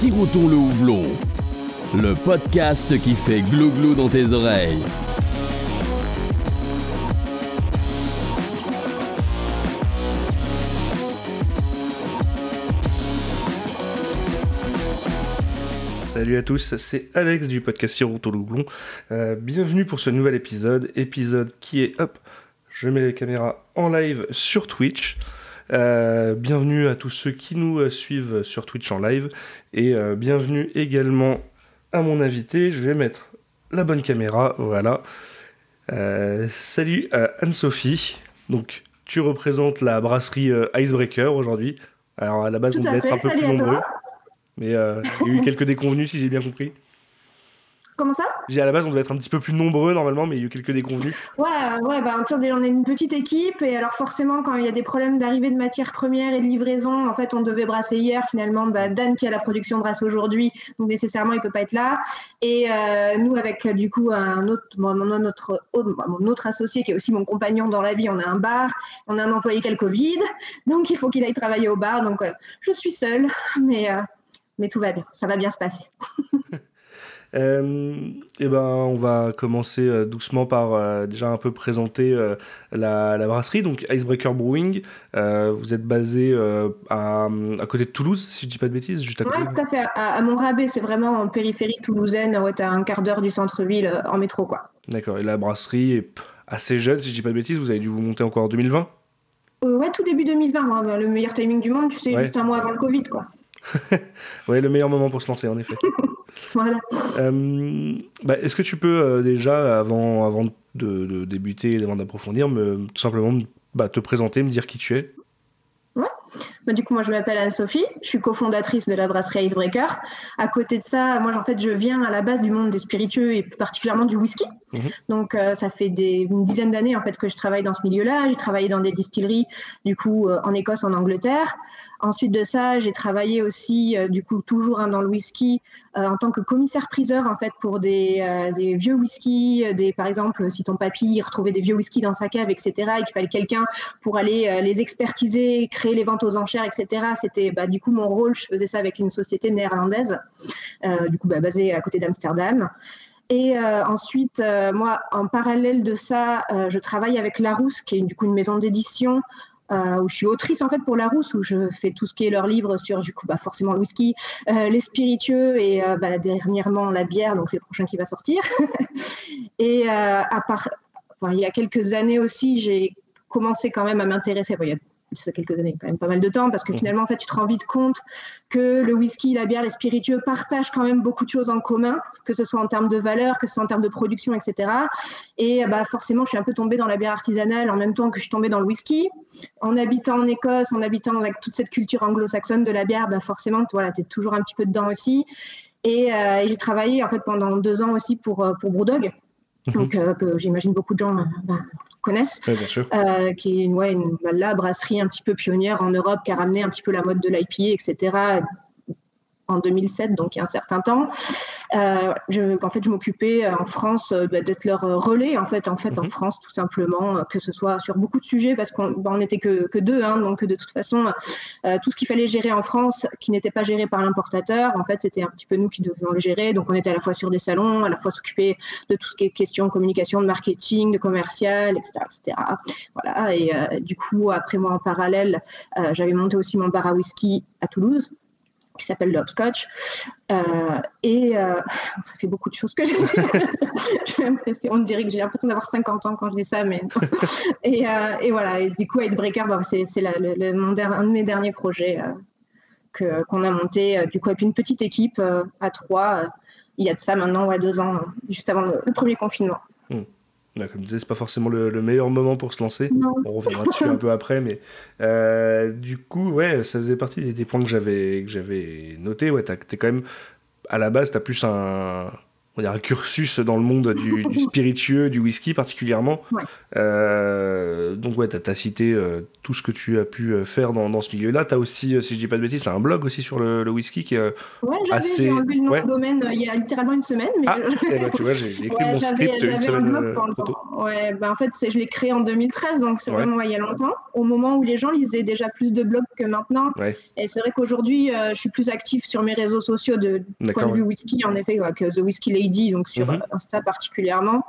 Siroutons le houblon, le podcast qui fait glou-glou dans tes oreilles. Salut à tous, c'est Alex du podcast Siroutons le houblon. Bienvenue pour ce nouvel épisode qui est, je mets les caméras en live sur Twitch. Bienvenue à tous ceux qui nous suivent sur Twitch en live et bienvenue également à mon invité. Je vais mettre la bonne caméra, voilà. Salut Anne-Sophie. Donc tu représentes la brasserie Icebreaker aujourd'hui. Alors à la base on devait être un peu plus nombreux, mais il y a eu quelques déconvenus si j'ai bien compris. Comment ça ? À la base, on devait être un petit peu plus nombreux normalement, mais il y a eu quelques déconvenus. Ouais, on est une petite équipe et alors forcément, quand il y a des problèmes d'arrivée de matières premières et de livraison, en fait, on devait brasser hier. Finalement, Dan qui a la production brasse aujourd'hui, donc nécessairement, il peut pas être là. Et nous, avec du coup mon autre associé qui est aussi mon compagnon dans la vie, on a un bar, on a un employé qui a le Covid, donc il faut qu'il aille travailler au bar. Donc je suis seule, mais tout va bien, ça va bien se passer. On va commencer doucement par déjà un peu présenter la brasserie, donc Icebreaker Brewing. Vous êtes basé à côté de Toulouse, si je dis pas de bêtises, juste à côté. Ouais, tout à fait, à Montrabé, c'est vraiment en périphérie toulousaine, t'as un quart d'heure du centre-ville en métro, quoi. D'accord, et la brasserie est assez jeune, si je dis pas de bêtises, vous avez dû vous monter encore en 2020 ? Ouais, tout début 2020, le meilleur timing du monde, tu sais, juste un mois avant le Covid, quoi. Ouais, le meilleur moment pour se lancer, en effet. Voilà. Est-ce que tu peux déjà, avant de débuter, avant d'approfondir, tout simplement te présenter, me dire qui tu es ? Ouais. Du coup, moi, je m'appelle Anne-Sophie, je suis cofondatrice de la brasserie Icebreaker. À côté de ça, moi, je viens à la base du monde des spiritueux et plus particulièrement du whisky. Mmh. Donc, ça fait une dizaine d'années en fait que je travaille dans ce milieu-là. J'ai travaillé dans des distilleries, du coup, en Écosse, en Angleterre. Ensuite de ça, j'ai travaillé aussi, du coup, toujours dans le whisky, en tant que commissaire-priseur, en fait, pour des vieux whisky. Par exemple, si ton papy retrouvait des vieux whisky dans sa cave, etc., et qu'il fallait quelqu'un pour aller les expertiser, créer les ventes aux enchères, etc. C'était du coup mon rôle. Je faisais ça avec une société néerlandaise, du coup basée à côté d'Amsterdam. Et ensuite, moi, en parallèle de ça, je travaille avec Larousse, qui est du coup une maison d'édition, où je suis autrice en fait pour Larousse, où je fais tout ce qui est leurs livres sur du coup forcément le whisky, les spiritueux et dernièrement la bière, donc c'est le prochain qui va sortir. Et il y a quelques années aussi, j'ai commencé quand même à m'intéresser. Ça quelques années, quand même pas mal de temps, parce que finalement, en fait, tu te rends vite compte que le whisky, la bière, les spiritueux partagent quand même beaucoup de choses en commun, que ce soit en termes de valeur, que ce soit en termes de production, etc. Et forcément, je suis un peu tombée dans la bière artisanale en même temps que je suis tombée dans le whisky. En habitant en Écosse, en habitant avec toute cette culture anglo-saxonne de la bière, forcément, tu es toujours un petit peu dedans aussi. Et j'ai travaillé en fait pendant 2 ans aussi pour Brewdog. Donc, que j'imagine beaucoup de gens connaissent, bien sûr. qui est la brasserie un petit peu pionnière en Europe, qui a ramené un petit peu la mode de l'IPA, etc., en 2007, donc il y a un certain temps. Je m'occupais en France d'être leur relais, en France, tout simplement, que ce soit sur beaucoup de sujets, parce qu'on n'était que 2, donc de toute façon, tout ce qu'il fallait gérer en France, qui n'était pas géré par l'importateur, en fait, c'était un petit peu nous qui devions le gérer. Donc, on était à la fois sur des salons, à la fois s'occuper de tout ce qui est question de communication, de marketing, de commercial, etc., etc. Voilà. Et du coup, après moi, en parallèle, j'avais monté aussi mon bar à whisky à Toulouse, qui s'appelle le Hopscotch. Ça fait beaucoup de choses que j'ai fait. On dirait que j'ai l'impression d'avoir 50 ans quand je dis ça, mais et voilà. Et du coup, Icebreaker, c'est un de mes derniers projets qu'on a monté, du coup, avec une petite équipe à 3. Il y a de ça maintenant 2 ans, juste avant le premier confinement. Comme je disais, c'est pas forcément le meilleur moment pour se lancer. Non. On reviendra dessus un peu après, mais du coup, ça faisait partie des points que j'avais notés. Ouais, t'es quand même, à la base, t'as plus un on va dire, un cursus dans le monde du spiritueux, du whisky particulièrement. Ouais. Donc ouais, t'as cité tout ce que tu as pu faire dans ce milieu-là. T'as aussi, si je dis pas de bêtises, t'as un blog aussi sur le whisky qui est j'ai enlevé le nom de domaine il y a littéralement une semaine. Mais tu vois, j'ai écrit mon script une semaine trop tôt. En fait, je l'ai créé en 2013, donc c'est vraiment il y a longtemps, au moment où les gens lisaient déjà plus de blogs que maintenant. Ouais. Et c'est vrai qu'aujourd'hui, je suis plus active sur mes réseaux sociaux du point de vue whisky, en effet, que The Whisky Lady, donc sur Insta particulièrement.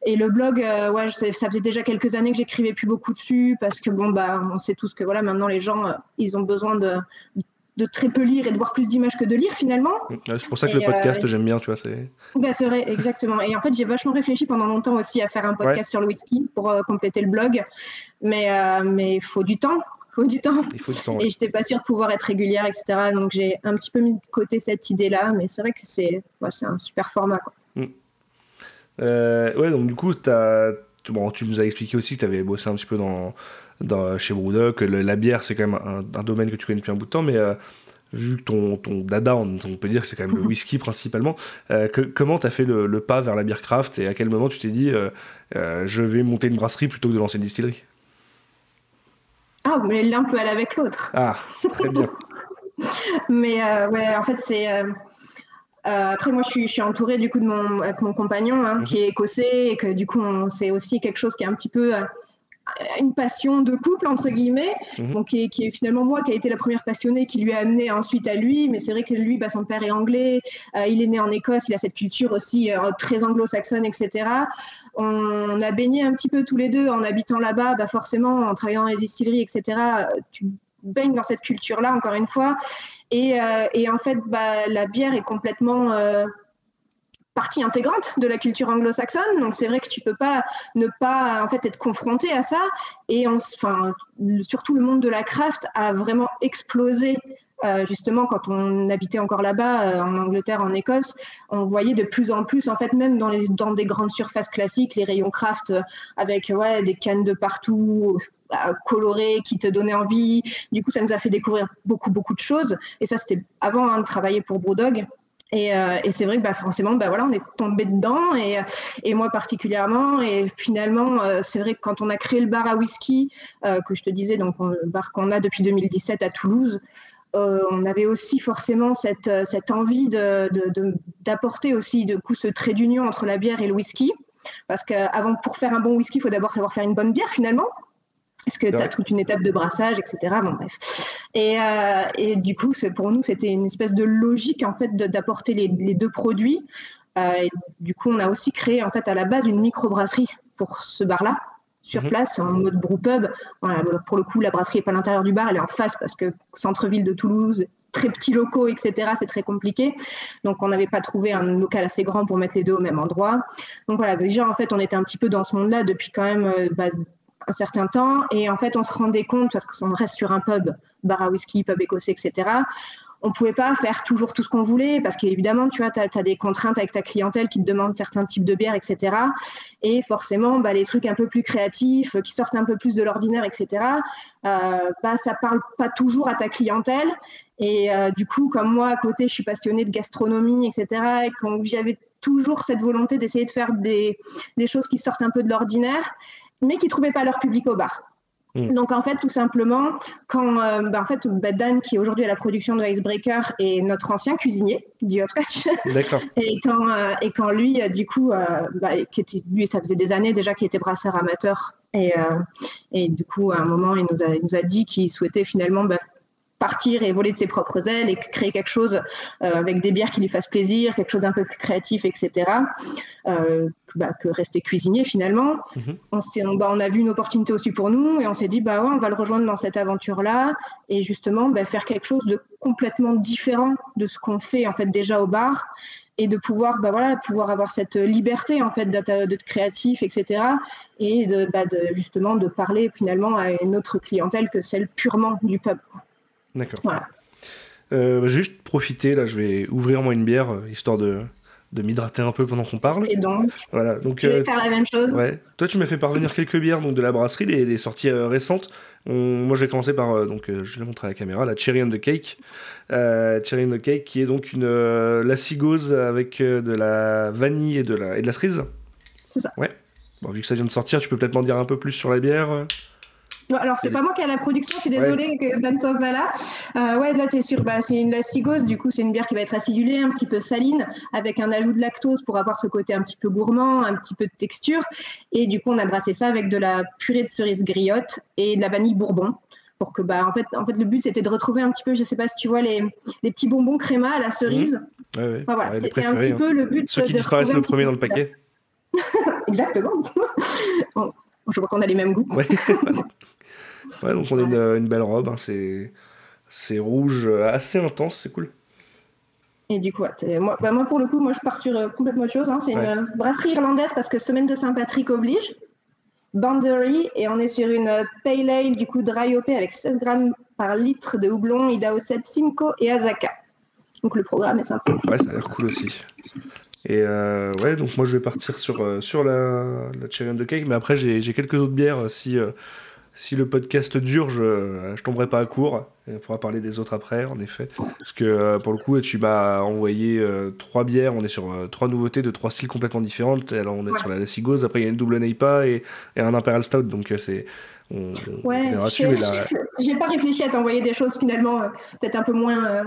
Et le blog, ça faisait déjà quelques années que j'écrivais plus beaucoup dessus, parce que on sait tous que maintenant les gens, ils ont besoin de très peu lire et de voir plus d'images que de lire finalement. C'est pour ça que le podcast, j'aime bien, tu vois. C'est vrai, exactement. Et en fait, j'ai vachement réfléchi pendant longtemps aussi à faire un podcast sur le whisky pour compléter le blog. Mais il faut du temps. Il faut du temps. Et j'étais pas sûre de pouvoir être régulière, etc. Donc j'ai un petit peu mis de côté cette idée-là, mais c'est vrai que c'est un super format, quoi. Donc du coup, tu nous as expliqué aussi que tu avais bossé un petit peu chez Brewdog, que la bière, c'est quand même un domaine que tu connais depuis un bout de temps, mais vu que ton dada, on peut dire que c'est quand même le whisky principalement, comment tu as fait le pas vers la bière craft, et à quel moment tu t'es dit je vais monter une brasserie plutôt que de lancer une distillerie? Ah, mais l'un peut aller avec l'autre. Ah, très bien. Mais en fait, c'est... après, moi, je suis entourée du coup avec mon compagnon qui est écossais, et que du coup, c'est aussi quelque chose qui est un petit peu une passion de couple entre guillemets, donc qui est finalement moi qui a été la première passionnée, qui lui a amené ensuite à lui. Mais c'est vrai que lui, son père est anglais, il est né en Écosse, il a cette culture aussi très anglo-saxonne, etc. On a baigné un petit peu tous les deux en habitant là-bas, forcément en travaillant dans les distilleries, etc. Tu baignes dans cette culture-là, encore une fois. Et en fait, la bière est complètement partie intégrante de la culture anglo-saxonne. Donc, c'est vrai que tu peux pas ne pas en fait être confronté à ça. Et surtout, le monde de la craft a vraiment explosé. Justement, quand on habitait encore là-bas, en Angleterre, en Écosse, on voyait de plus en plus, en fait, même dans des grandes surfaces classiques, les rayons craft avec des cannes de partout, colorées, qui te donnaient envie. Du coup, ça nous a fait découvrir beaucoup, beaucoup de choses. Et ça, c'était avant de travailler pour Brewdog. Et c'est vrai que forcément, on est tombé dedans, et moi particulièrement. Et finalement, c'est vrai que quand on a créé le bar à whisky, que je te disais, donc le bar qu'on a depuis 2017 à Toulouse, on avait aussi forcément cette envie d'apporter aussi de coup ce trait d'union entre la bière et le whisky, parce que pour faire un bon whisky, il faut d'abord savoir faire une bonne bière finalement. Parce que tu as toute une étape de brassage, etc. Bon, bref. Et du coup, pour nous, c'était une espèce de logique en fait d'apporter les deux produits. Et du coup, on a aussi créé en fait à la base une microbrasserie pour ce bar-là, sur place, en mode brewpub. Voilà, pour le coup, la brasserie n'est pas à l'intérieur du bar, elle est en face, parce que centre-ville de Toulouse, très petits locaux, etc., c'est très compliqué. Donc, on n'avait pas trouvé un local assez grand pour mettre les deux au même endroit. Donc voilà, déjà, en fait, on était un petit peu dans ce monde-là depuis quand même un certain temps, et en fait on se rendait compte, parce qu'on reste sur un pub, bar à whisky, pub écossais, etc., on ne pouvait pas faire toujours tout ce qu'on voulait, parce qu'évidemment tu as des contraintes avec ta clientèle qui te demande certains types de bières, etc., et forcément les trucs un peu plus créatifs, qui sortent un peu plus de l'ordinaire, etc., ça parle pas toujours à ta clientèle. Et du coup, comme moi à côté je suis passionnée de gastronomie, etc., et quand j'avais toujours cette volonté d'essayer de faire des choses qui sortent un peu de l'ordinaire, mais qui ne trouvaient pas leur public au bar. Donc, en fait, tout simplement, quand Dan, qui est aujourd'hui à la production de Icebreaker, est notre ancien cuisinier du Hopscotch. D'accord. Et quand lui, du coup, lui, ça faisait des années déjà qu'il était brasseur amateur. Et du coup, à un moment, il nous a dit qu'il souhaitait finalement partir et voler de ses propres ailes et créer quelque chose avec des bières qui lui fassent plaisir, quelque chose d'un peu plus créatif, etc., que rester cuisinier finalement. On a vu une opportunité aussi pour nous, et on s'est dit on va le rejoindre dans cette aventure-là, et justement faire quelque chose de complètement différent de ce qu'on fait en fait déjà au bar, et de pouvoir avoir cette liberté en fait d'être créatif, etc., et justement de parler finalement à une autre clientèle que celle purement du pub. D'accord. Voilà. Juste profiter, là je vais ouvrir moi une bière, histoire de de m'hydrater un peu pendant qu'on parle. Et donc, voilà, donc je vais faire la même chose. Ouais. Toi, tu m'as fait parvenir quelques bières donc, de la brasserie, des sorties récentes. Moi, je vais commencer par, je vais la montrer à la caméra, la Cherry on the Cake. Cherry on the Cake, qui est donc la cigose avec de la vanille et de la cerise. C'est ça. Ouais. Bon, vu que ça vient de sortir, tu peux peut-être m'en dire un peu plus sur la bière. Alors, c'est pas moi qui ai la production, je suis désolée que Dan soit pas là. Ouais, là, t'es sûr, c'est une lacigose, du coup, c'est une bière qui va être acidulée, un petit peu saline, avec un ajout de lactose pour avoir ce côté un petit peu gourmand, un petit peu de texture. Et du coup, on a brassé ça avec de la purée de cerise griotte et de la vanille bourbon. Pour que, en fait, le but, c'était de retrouver un petit peu, je sais pas si tu vois, les petits bonbons créma à la cerise. Ouais. Voilà, c'était un petit peu le but. Ceux qui disparaissent le premier dans le paquet. Exactement. Bon, je vois qu'on a les mêmes goûts. Ouais, donc on a une belle robe, hein. C'est rouge assez intense, c'est cool. Et du coup, moi pour le coup, je pars sur complètement autre chose. Hein. C'est une brasserie irlandaise parce que semaine de Saint-Patrick oblige. Boundary, et on est sur une Pale Ale, du coup dry hopée avec 16 grammes par litre de houblon, Idaho 7, Simcoe et Azaka. Donc le programme est sympa. Ouais, ça a l'air cool aussi. Et ouais, donc moi je vais partir sur la Cherry on the Cake, mais après j'ai quelques autres bières. Si le podcast dure, je tomberai pas à court. Il faudra parler des autres après, en effet. Parce que pour le coup, tu m'as envoyé 3 bières. On est sur 3 nouveautés de 3 styles complètement différentes. Alors on est sur la Lacigose, après il y a une double NEIPA et un Imperial Stout. Donc on verra dessus. J'ai pas réfléchi à t'envoyer des choses finalement peut-être un peu moins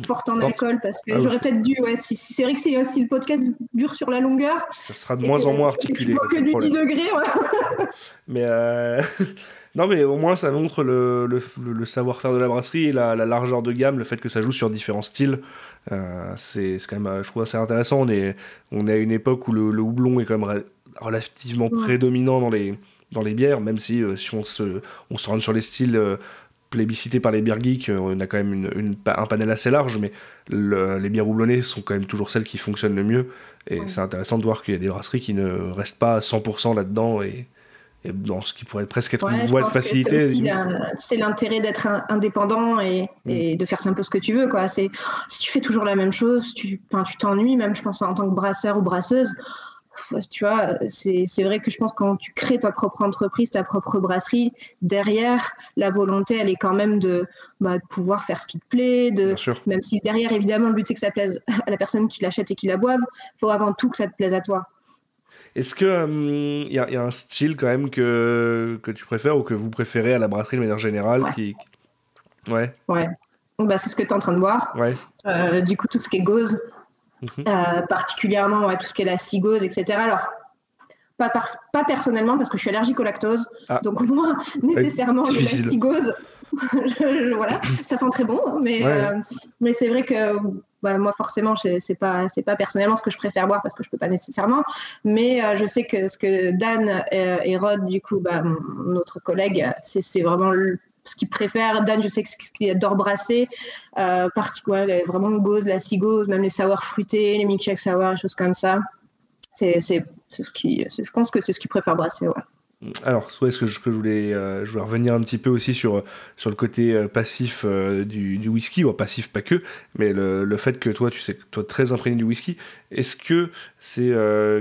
fortes en alcool, parce que j'aurais peut-être dû. Ouais, si c'est vrai que si le podcast dure sur la longueur, ça sera de moins en moins articulé. Que du 10 degrés. Ouais. Mais non, mais au moins ça montre le savoir-faire de la brasserie et la largeur de gamme, le fait que ça joue sur différents styles. C'est quand même, je trouve, assez intéressant. On est à une époque où le houblon est quand même relativement prédominant dans les bières, même si on se rend sur les styles plébiscités par les bières geeks, on a quand même un panel assez large, mais les bières houblonnées sont quand même toujours celles qui fonctionnent le mieux. Et c'est intéressant de voir qu'il y a des brasseries qui ne restent pas à 100% là-dedans et dans ce qui pourrait presque être une voie de facilité. C'est l'intérêt d'être indépendant et de faire un peu ce que tu veux, quoi. Si tu fais toujours la même chose, tu t'ennuies, même je pense en tant que brasseur ou brasseuse. Tu vois, c'est vrai que je pense que quand tu crées ta propre entreprise, ta propre brasserie, derrière, la volonté, elle est quand même de pouvoir faire ce qui te plaît, même si derrière, évidemment, le but c'est que ça plaise à la personne qui l'achète et qui la boive, il faut avant tout que ça te plaise à toi. Est-ce qu'il y a un style quand même que tu préfères ou que vous préférez à la brasserie de manière générale Ouais. C'est ce que tu es en train de boire. Ouais. Du coup, tout ce qui est gauze, particulièrement tout ce qui est la cigose, etc. Alors, pas personnellement parce que je suis allergique au lactose, donc moi, nécessairement, la cigose, voilà, ça sent très bon, mais c'est vrai que moi forcément c'est pas personnellement ce que je préfère boire parce que je peux pas nécessairement, mais je sais que ce que Dan et Rod, du coup notre collègue, c'est vraiment ce qu'il préfère. Dan, je sais que ce qu'il adore brasser, vraiment le gauze, la cigose, même les sours fruités, les milkshakes sour, les choses comme ça. Je pense que c'est ce qu'il préfère brasser, ouais. Alors, est-ce que je voulais revenir un petit peu aussi sur le côté passif du whisky, ou passif pas que, mais le fait que toi, tu sais, toi très imprégné du whisky, est-ce que c'est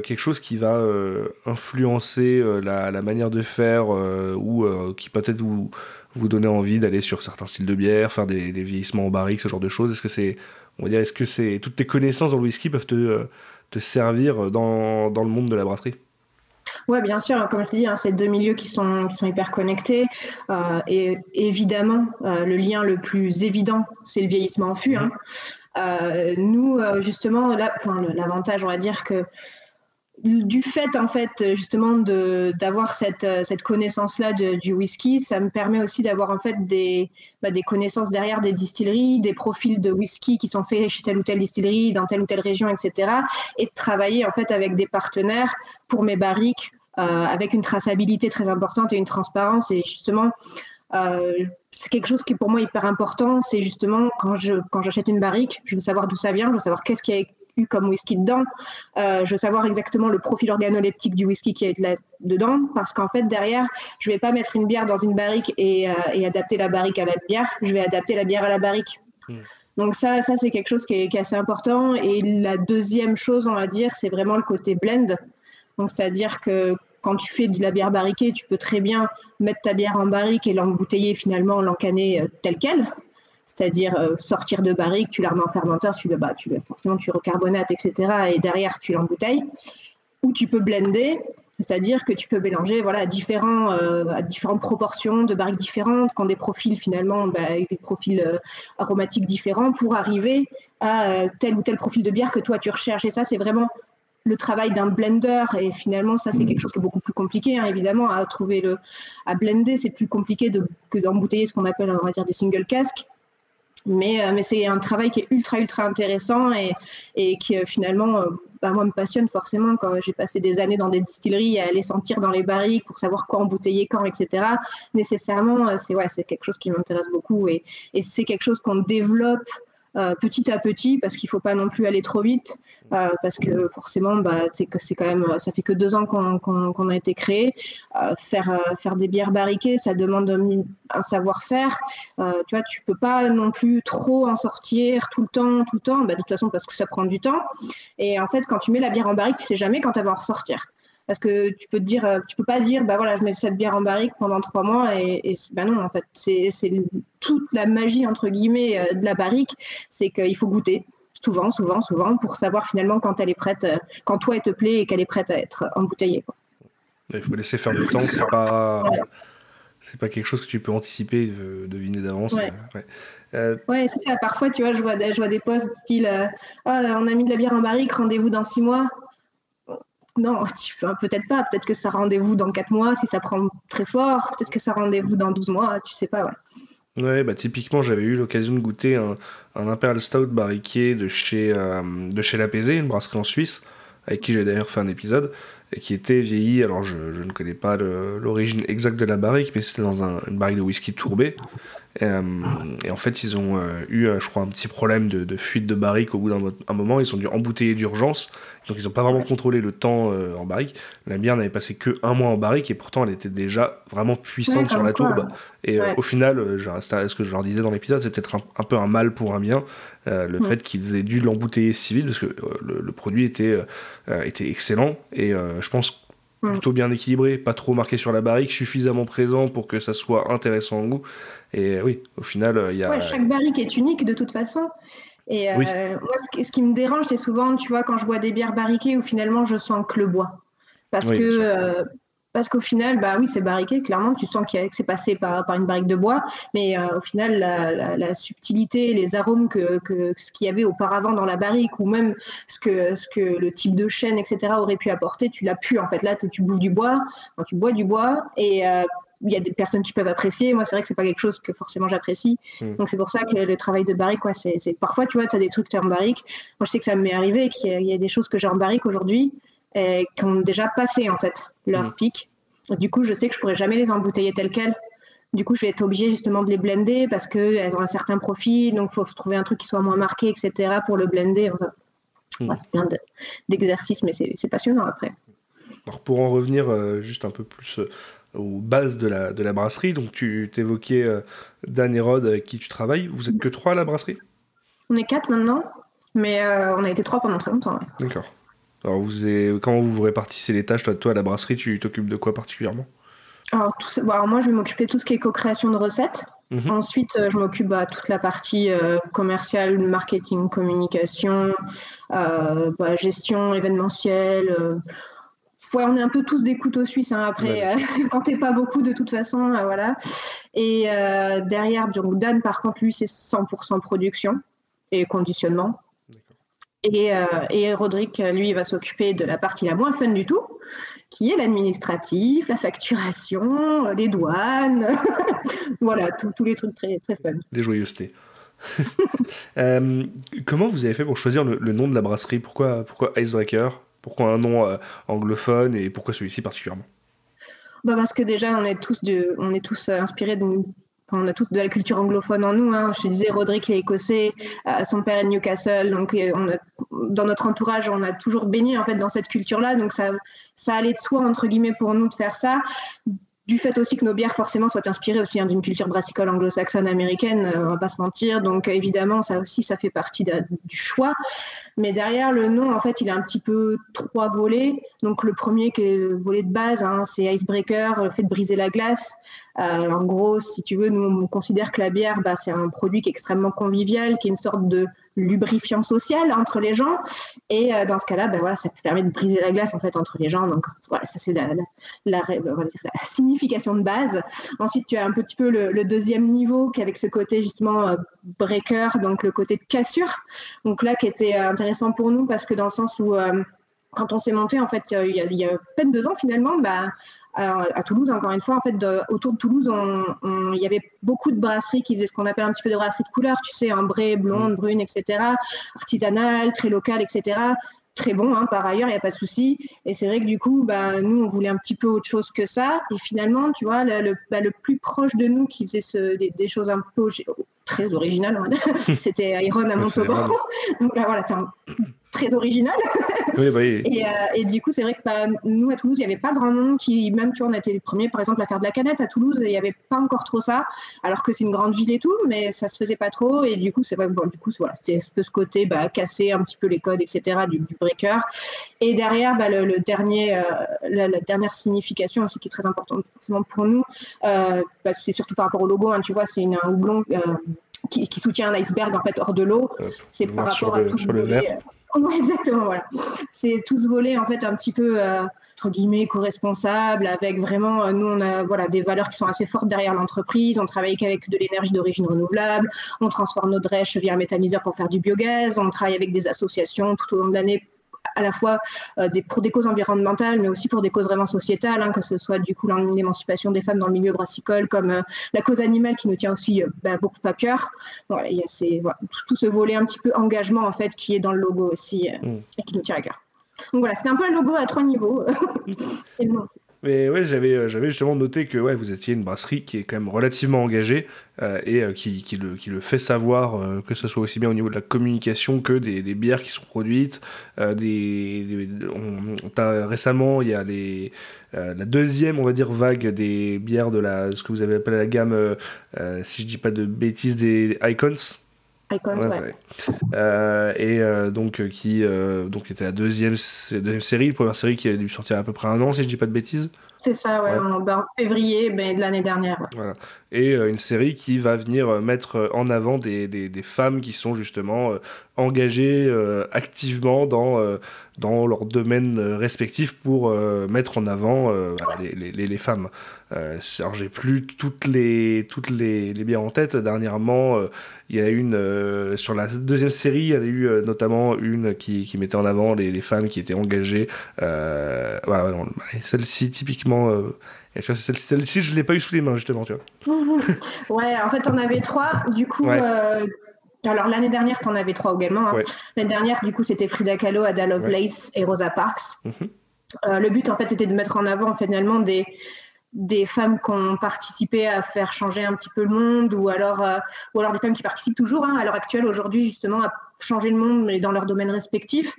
quelque chose qui va influencer la manière de faire ou qui peut-être vous donner envie d'aller sur certains styles de bière, faire des vieillissements en barrique, ce genre de choses? Est-ce que c'est toutes tes connaissances dans le whisky peuvent te servir dans le monde de la brasserie? Oui, bien sûr, comme je te dis, c'est 2 milieux qui sont hyper connectés. Et évidemment, le lien le plus évident, c'est le vieillissement en fût. Nous, justement, l'avantage, on va dire que du fait, en fait, justement, d'avoir cette connaissance-là du whisky, ça me permet aussi d'avoir en fait des connaissances derrière des distilleries, des profils de whisky qui sont faits chez telle ou telle distillerie, dans telle ou telle région, etc. Et de travailler en fait avec des partenaires pour mes barriques, avec une traçabilité très importante et une transparence. Et justement, c'est quelque chose qui pour moi est hyper important. C'est justement quand j'achète une barrique, je veux savoir d'où ça vient, je veux savoir qu'est-ce qui a eu comme whisky dedans, je veux savoir exactement le profil organoleptique du whisky qui est dedans, parce qu'en fait derrière je vais pas mettre une bière dans une barrique et adapter la barrique à la bière, je vais adapter la bière à la barrique. Donc ça c'est quelque chose qui est assez important. Et la deuxième chose, on va dire, c'est vraiment le côté blend. Donc c'est-à-dire que quand tu fais de la bière barriquée, tu peux très bien mettre ta bière en barrique et l'embouteiller finalement, l'encanner telle quelle. C'est-à-dire sortir de barrique, tu la remets en fermenteur, forcément tu recarbonates, etc. Et derrière, tu l'embouteilles. Ou tu peux blender, c'est-à-dire que tu peux mélanger à différentes proportions de barriques différentes, qui ont des profils finalement, des profils aromatiques différents pour arriver à tel ou tel profil de bière que toi tu recherches. Et ça, c'est vraiment le travail d'un blender. Et finalement, ça, c'est quelque chose qui est beaucoup plus compliqué, évidemment, à blender. C'est plus compliqué que d'embouteiller ce qu'on appelle, on va dire, des single casks. Mais c'est un travail qui est ultra intéressant et qui finalement moi me passionne forcément. Quand j'ai passé des années dans des distilleries à aller sentir dans les barriques pour savoir quoi embouteiller quand, etc. Nécessairement c'est quelque chose qui m'intéresse beaucoup et c'est quelque chose qu'on développe petit à petit, parce qu'il ne faut pas non plus aller trop vite, parce que forcément c'est quand même, ça fait que 2 ans qu'on a été créé. Faire des bières barriquées, ça demande un savoir-faire. Tu vois, tu peux pas non plus trop en sortir tout le temps, de toute façon, parce que ça prend du temps. Et en fait, quand tu mets la bière en barrique, tu sais jamais quand elle va en ressortir. Parce que tu peux pas dire, je mets cette bière en barrique pendant 3 mois et non, en fait, c'est toute la magie, entre guillemets, de la barrique, c'est qu'il faut goûter souvent, pour savoir finalement quand elle est prête, quand toi elle te plaît et qu'elle est prête à être embouteillée, quoi. Il faut laisser faire le temps, c'est pas quelque chose que tu peux anticiper et deviner d'avance. Ouais, c'est ça. Parfois, tu vois, je vois des posts style on a mis de la bière en barrique, rendez-vous dans 6 mois. Non, peut-être pas. Peut-être que ça rendez-vous dans 4 mois si ça prend très fort. Peut-être que ça rendez-vous dans 12 mois, tu sais pas. Ouais, typiquement, j'avais eu l'occasion de goûter un Imperial Stout barriqué de chez l'Apaisé, une brasserie en Suisse, avec qui j'ai d'ailleurs fait un épisode, et qui était vieilli. Alors, je ne connais pas l'origine exacte de la barrique, mais c'était dans une barrique de whisky tourbé. Et en fait, ils ont eu, je crois, un petit problème de fuite de barrique au bout d'un moment. Ils ont dû embouteiller d'urgence. Donc, ils n'ont pas vraiment contrôlé le temps en barrique. La bière n'avait passé que 1 mois en barrique et pourtant, elle était déjà vraiment puissante sur la tourbe. Et au final, ce que je leur disais dans l'épisode, c'est peut-être un peu un mal pour un bien. Le fait qu'ils aient dû l'embouteiller si vite, parce que le produit était excellent. Et je pense plutôt bien équilibré, pas trop marqué sur la barrique, suffisamment présent pour que ça soit intéressant au goût. Et oui, au final, il y a... chaque barrique est unique de toute façon. Et moi, ce qui me dérange, c'est souvent, tu vois, quand je bois des bières barriquées où finalement je sens que le bois. Parce qu'au final, c'est barriqué, clairement, tu sens que c'est passé par une barrique de bois, mais au final, la subtilité, les arômes ce qu'il y avait auparavant dans la barrique, ou même ce que le type de chêne, etc., aurait pu apporter, tu l'as pu, en fait. Là, tu bouffes du bois, tu bois du bois, et il y a des personnes qui peuvent apprécier. Moi, c'est vrai que c'est pas quelque chose que forcément j'apprécie. Donc, c'est pour ça que le travail de barrique, c'est parfois, tu vois, tu as des trucs en barrique. Moi, je sais que ça m'est arrivé, qu'il y a des choses que j'ai en barrique aujourd'hui, qui ont déjà passé, en fait, leur pic. Du coup, je sais que je pourrais jamais les embouteiller telles quelles. Du coup, je vais être obligée justement de les blender parce qu'elles ont un certain profil, donc il faut trouver un truc qui soit moins marqué, etc. pour le blender. Plein d'exercices, mais c'est passionnant après. Alors, pour en revenir juste un peu plus aux bases de la brasserie, donc tu t'évoquais Dan et Rod avec qui tu travailles. Vous êtes que 3 à la brasserie ? On est 4 maintenant, mais on a été 3 pendant très longtemps. Ouais. D'accord. Alors, comment vous répartissez les tâches ? Toi, à la brasserie, tu t'occupes de quoi particulièrement ? Alors, moi, je vais m'occuper de tout ce qui est co-création de recettes. Ensuite, je m'occupe de toute la partie commerciale, marketing, communication, gestion événementielle. On est un peu tous des couteaux suisses après, quand t'es pas beaucoup de toute façon, voilà. Et derrière, donc Dan, par contre, lui, c'est 100% production et conditionnement. Et Roderick, lui, il va s'occuper de la partie la moins fun du tout, qui est l'administratif, la facturation, les douanes, voilà, tous les trucs très, très fun. Des joyeusetés. Comment vous avez fait pour choisir le nom de la brasserie ? Pourquoi Icebreaker ? Pourquoi un nom anglophone et pourquoi celui-ci particulièrement ? Parce que déjà, on est tous inspirés on a tous de la culture anglophone en nous. Je te disais, Roderick, il est écossais, son père est de Newcastle. Donc, dans notre entourage, on a toujours baigné en fait, dans cette culture-là. Donc, ça allait de soi, entre guillemets, pour nous de faire ça. du fait aussi que nos bières forcément soient inspirées aussi d'une culture brassicole anglo-saxonne américaine, on va pas se mentir, donc évidemment ça aussi ça fait partie du choix. Mais derrière le nom en fait il a un petit peu 3 volets. Donc le premier qui est le volet de base, c'est Icebreaker, le fait de briser la glace. En gros, si tu veux, nous on considère que la bière c'est un produit qui est extrêmement convivial, qui est une sorte de lubrifiant social entre les gens, et dans ce cas-là ça permet de briser la glace en fait entre les gens. Donc voilà, ça c'est la signification de base. Ensuite tu as un petit peu le deuxième niveau qui est avec ce côté justement breaker, donc le côté de cassure, donc là qui était intéressant pour nous parce que dans le sens où quand on s'est monté en fait il y a à peine 2 ans finalement, à Toulouse, encore une fois, en fait, autour de Toulouse, il y avait beaucoup de brasseries qui faisaient ce qu'on appelle un petit peu de brasserie de couleur, tu sais, ambrée, blonde, brune, etc., artisanale, très locale, etc., très bon, par ailleurs, il n'y a pas de souci. Et c'est vrai que du coup, nous, on voulait un petit peu autre chose que ça. Et finalement, tu vois, le plus proche de nous qui faisait des choses un peu très originales, c'était Iron à Montauban. Donc là, voilà, c'est très original. Oui. Et du coup, c'est vrai que nous, à Toulouse, il n'y avait pas grand monde qui, même, tu vois, on était les premiers, par exemple, à faire de la canette à Toulouse, il n'y avait pas encore trop ça, alors que c'est une grande ville et tout, mais ça se faisait pas trop. Et du coup, c'est vrai que, voilà, c'était un peu ce côté, casser un petit peu les codes, etc., du breaker. Et derrière, la dernière signification aussi qui est très importante, forcément, pour nous, c'est surtout par rapport au logo, tu vois, c'est un houblon qui soutient un iceberg, en fait, hors de l'eau. C'est par rapport à tout sur le verre. Ouais, exactement, voilà. C'est tout ce volet en fait un petit peu entre guillemets co-responsable, avec vraiment nous on a des valeurs qui sont assez fortes derrière l'entreprise. On travaille qu'avec de l'énergie d'origine renouvelable, on transforme nos drèches via un méthaniseur pour faire du biogaz, on travaille avec des associations tout au long de l'année, à la fois pour des causes environnementales, mais aussi pour des causes vraiment sociétales, que ce soit du coup l'émancipation des femmes dans le milieu brassicole, comme la cause animale qui nous tient aussi beaucoup à cœur. Voilà, il y a tout ce volet un petit peu engagement en fait qui est dans le logo aussi et qui nous tient à cœur. Donc voilà, c'était un peu un logo à 3 niveaux. Et le nom aussi. Mais ouais, j'avais justement noté que vous étiez une brasserie qui est quand même relativement engagée et qui le fait savoir, que ce soit aussi bien au niveau de la communication que des bières qui sont produites. Récemment, il y a la deuxième, on va dire, vague des bières de ce que vous avez appelé la gamme, si je dis pas de bêtises, des Icons. Qui était la deuxième série, la première série qui a dû sortir à peu près 1 an, si je dis pas de bêtises. C'est ça, en février de l'année dernière. Ouais. Voilà. Et une série qui va venir mettre en avant des femmes qui sont justement engagées activement dans leur domaine respectif pour mettre en avant les femmes. Alors j'ai plus toutes les bières en tête. Dernièrement, il y a sur la deuxième série, il y a eu notamment une qui mettait en avant les femmes qui étaient engagées. Celle-ci typiquement. Celle-ci, je ne l'ai pas eu sous les mains, justement, tu vois. Ouais, en fait, on avait 3. Du coup, alors l'année dernière, tu en avais 3 également. Ouais. L'année dernière, du coup, c'était Frida Kahlo, Ada Lovelace et Rosa Parks. Le but, en fait, c'était de mettre en avant, finalement, des femmes qui ont participé à faire changer un petit peu le monde, ou alors des femmes qui participent toujours, à l'heure actuelle, aujourd'hui, justement, à changer le monde, mais dans leur domaine respectif.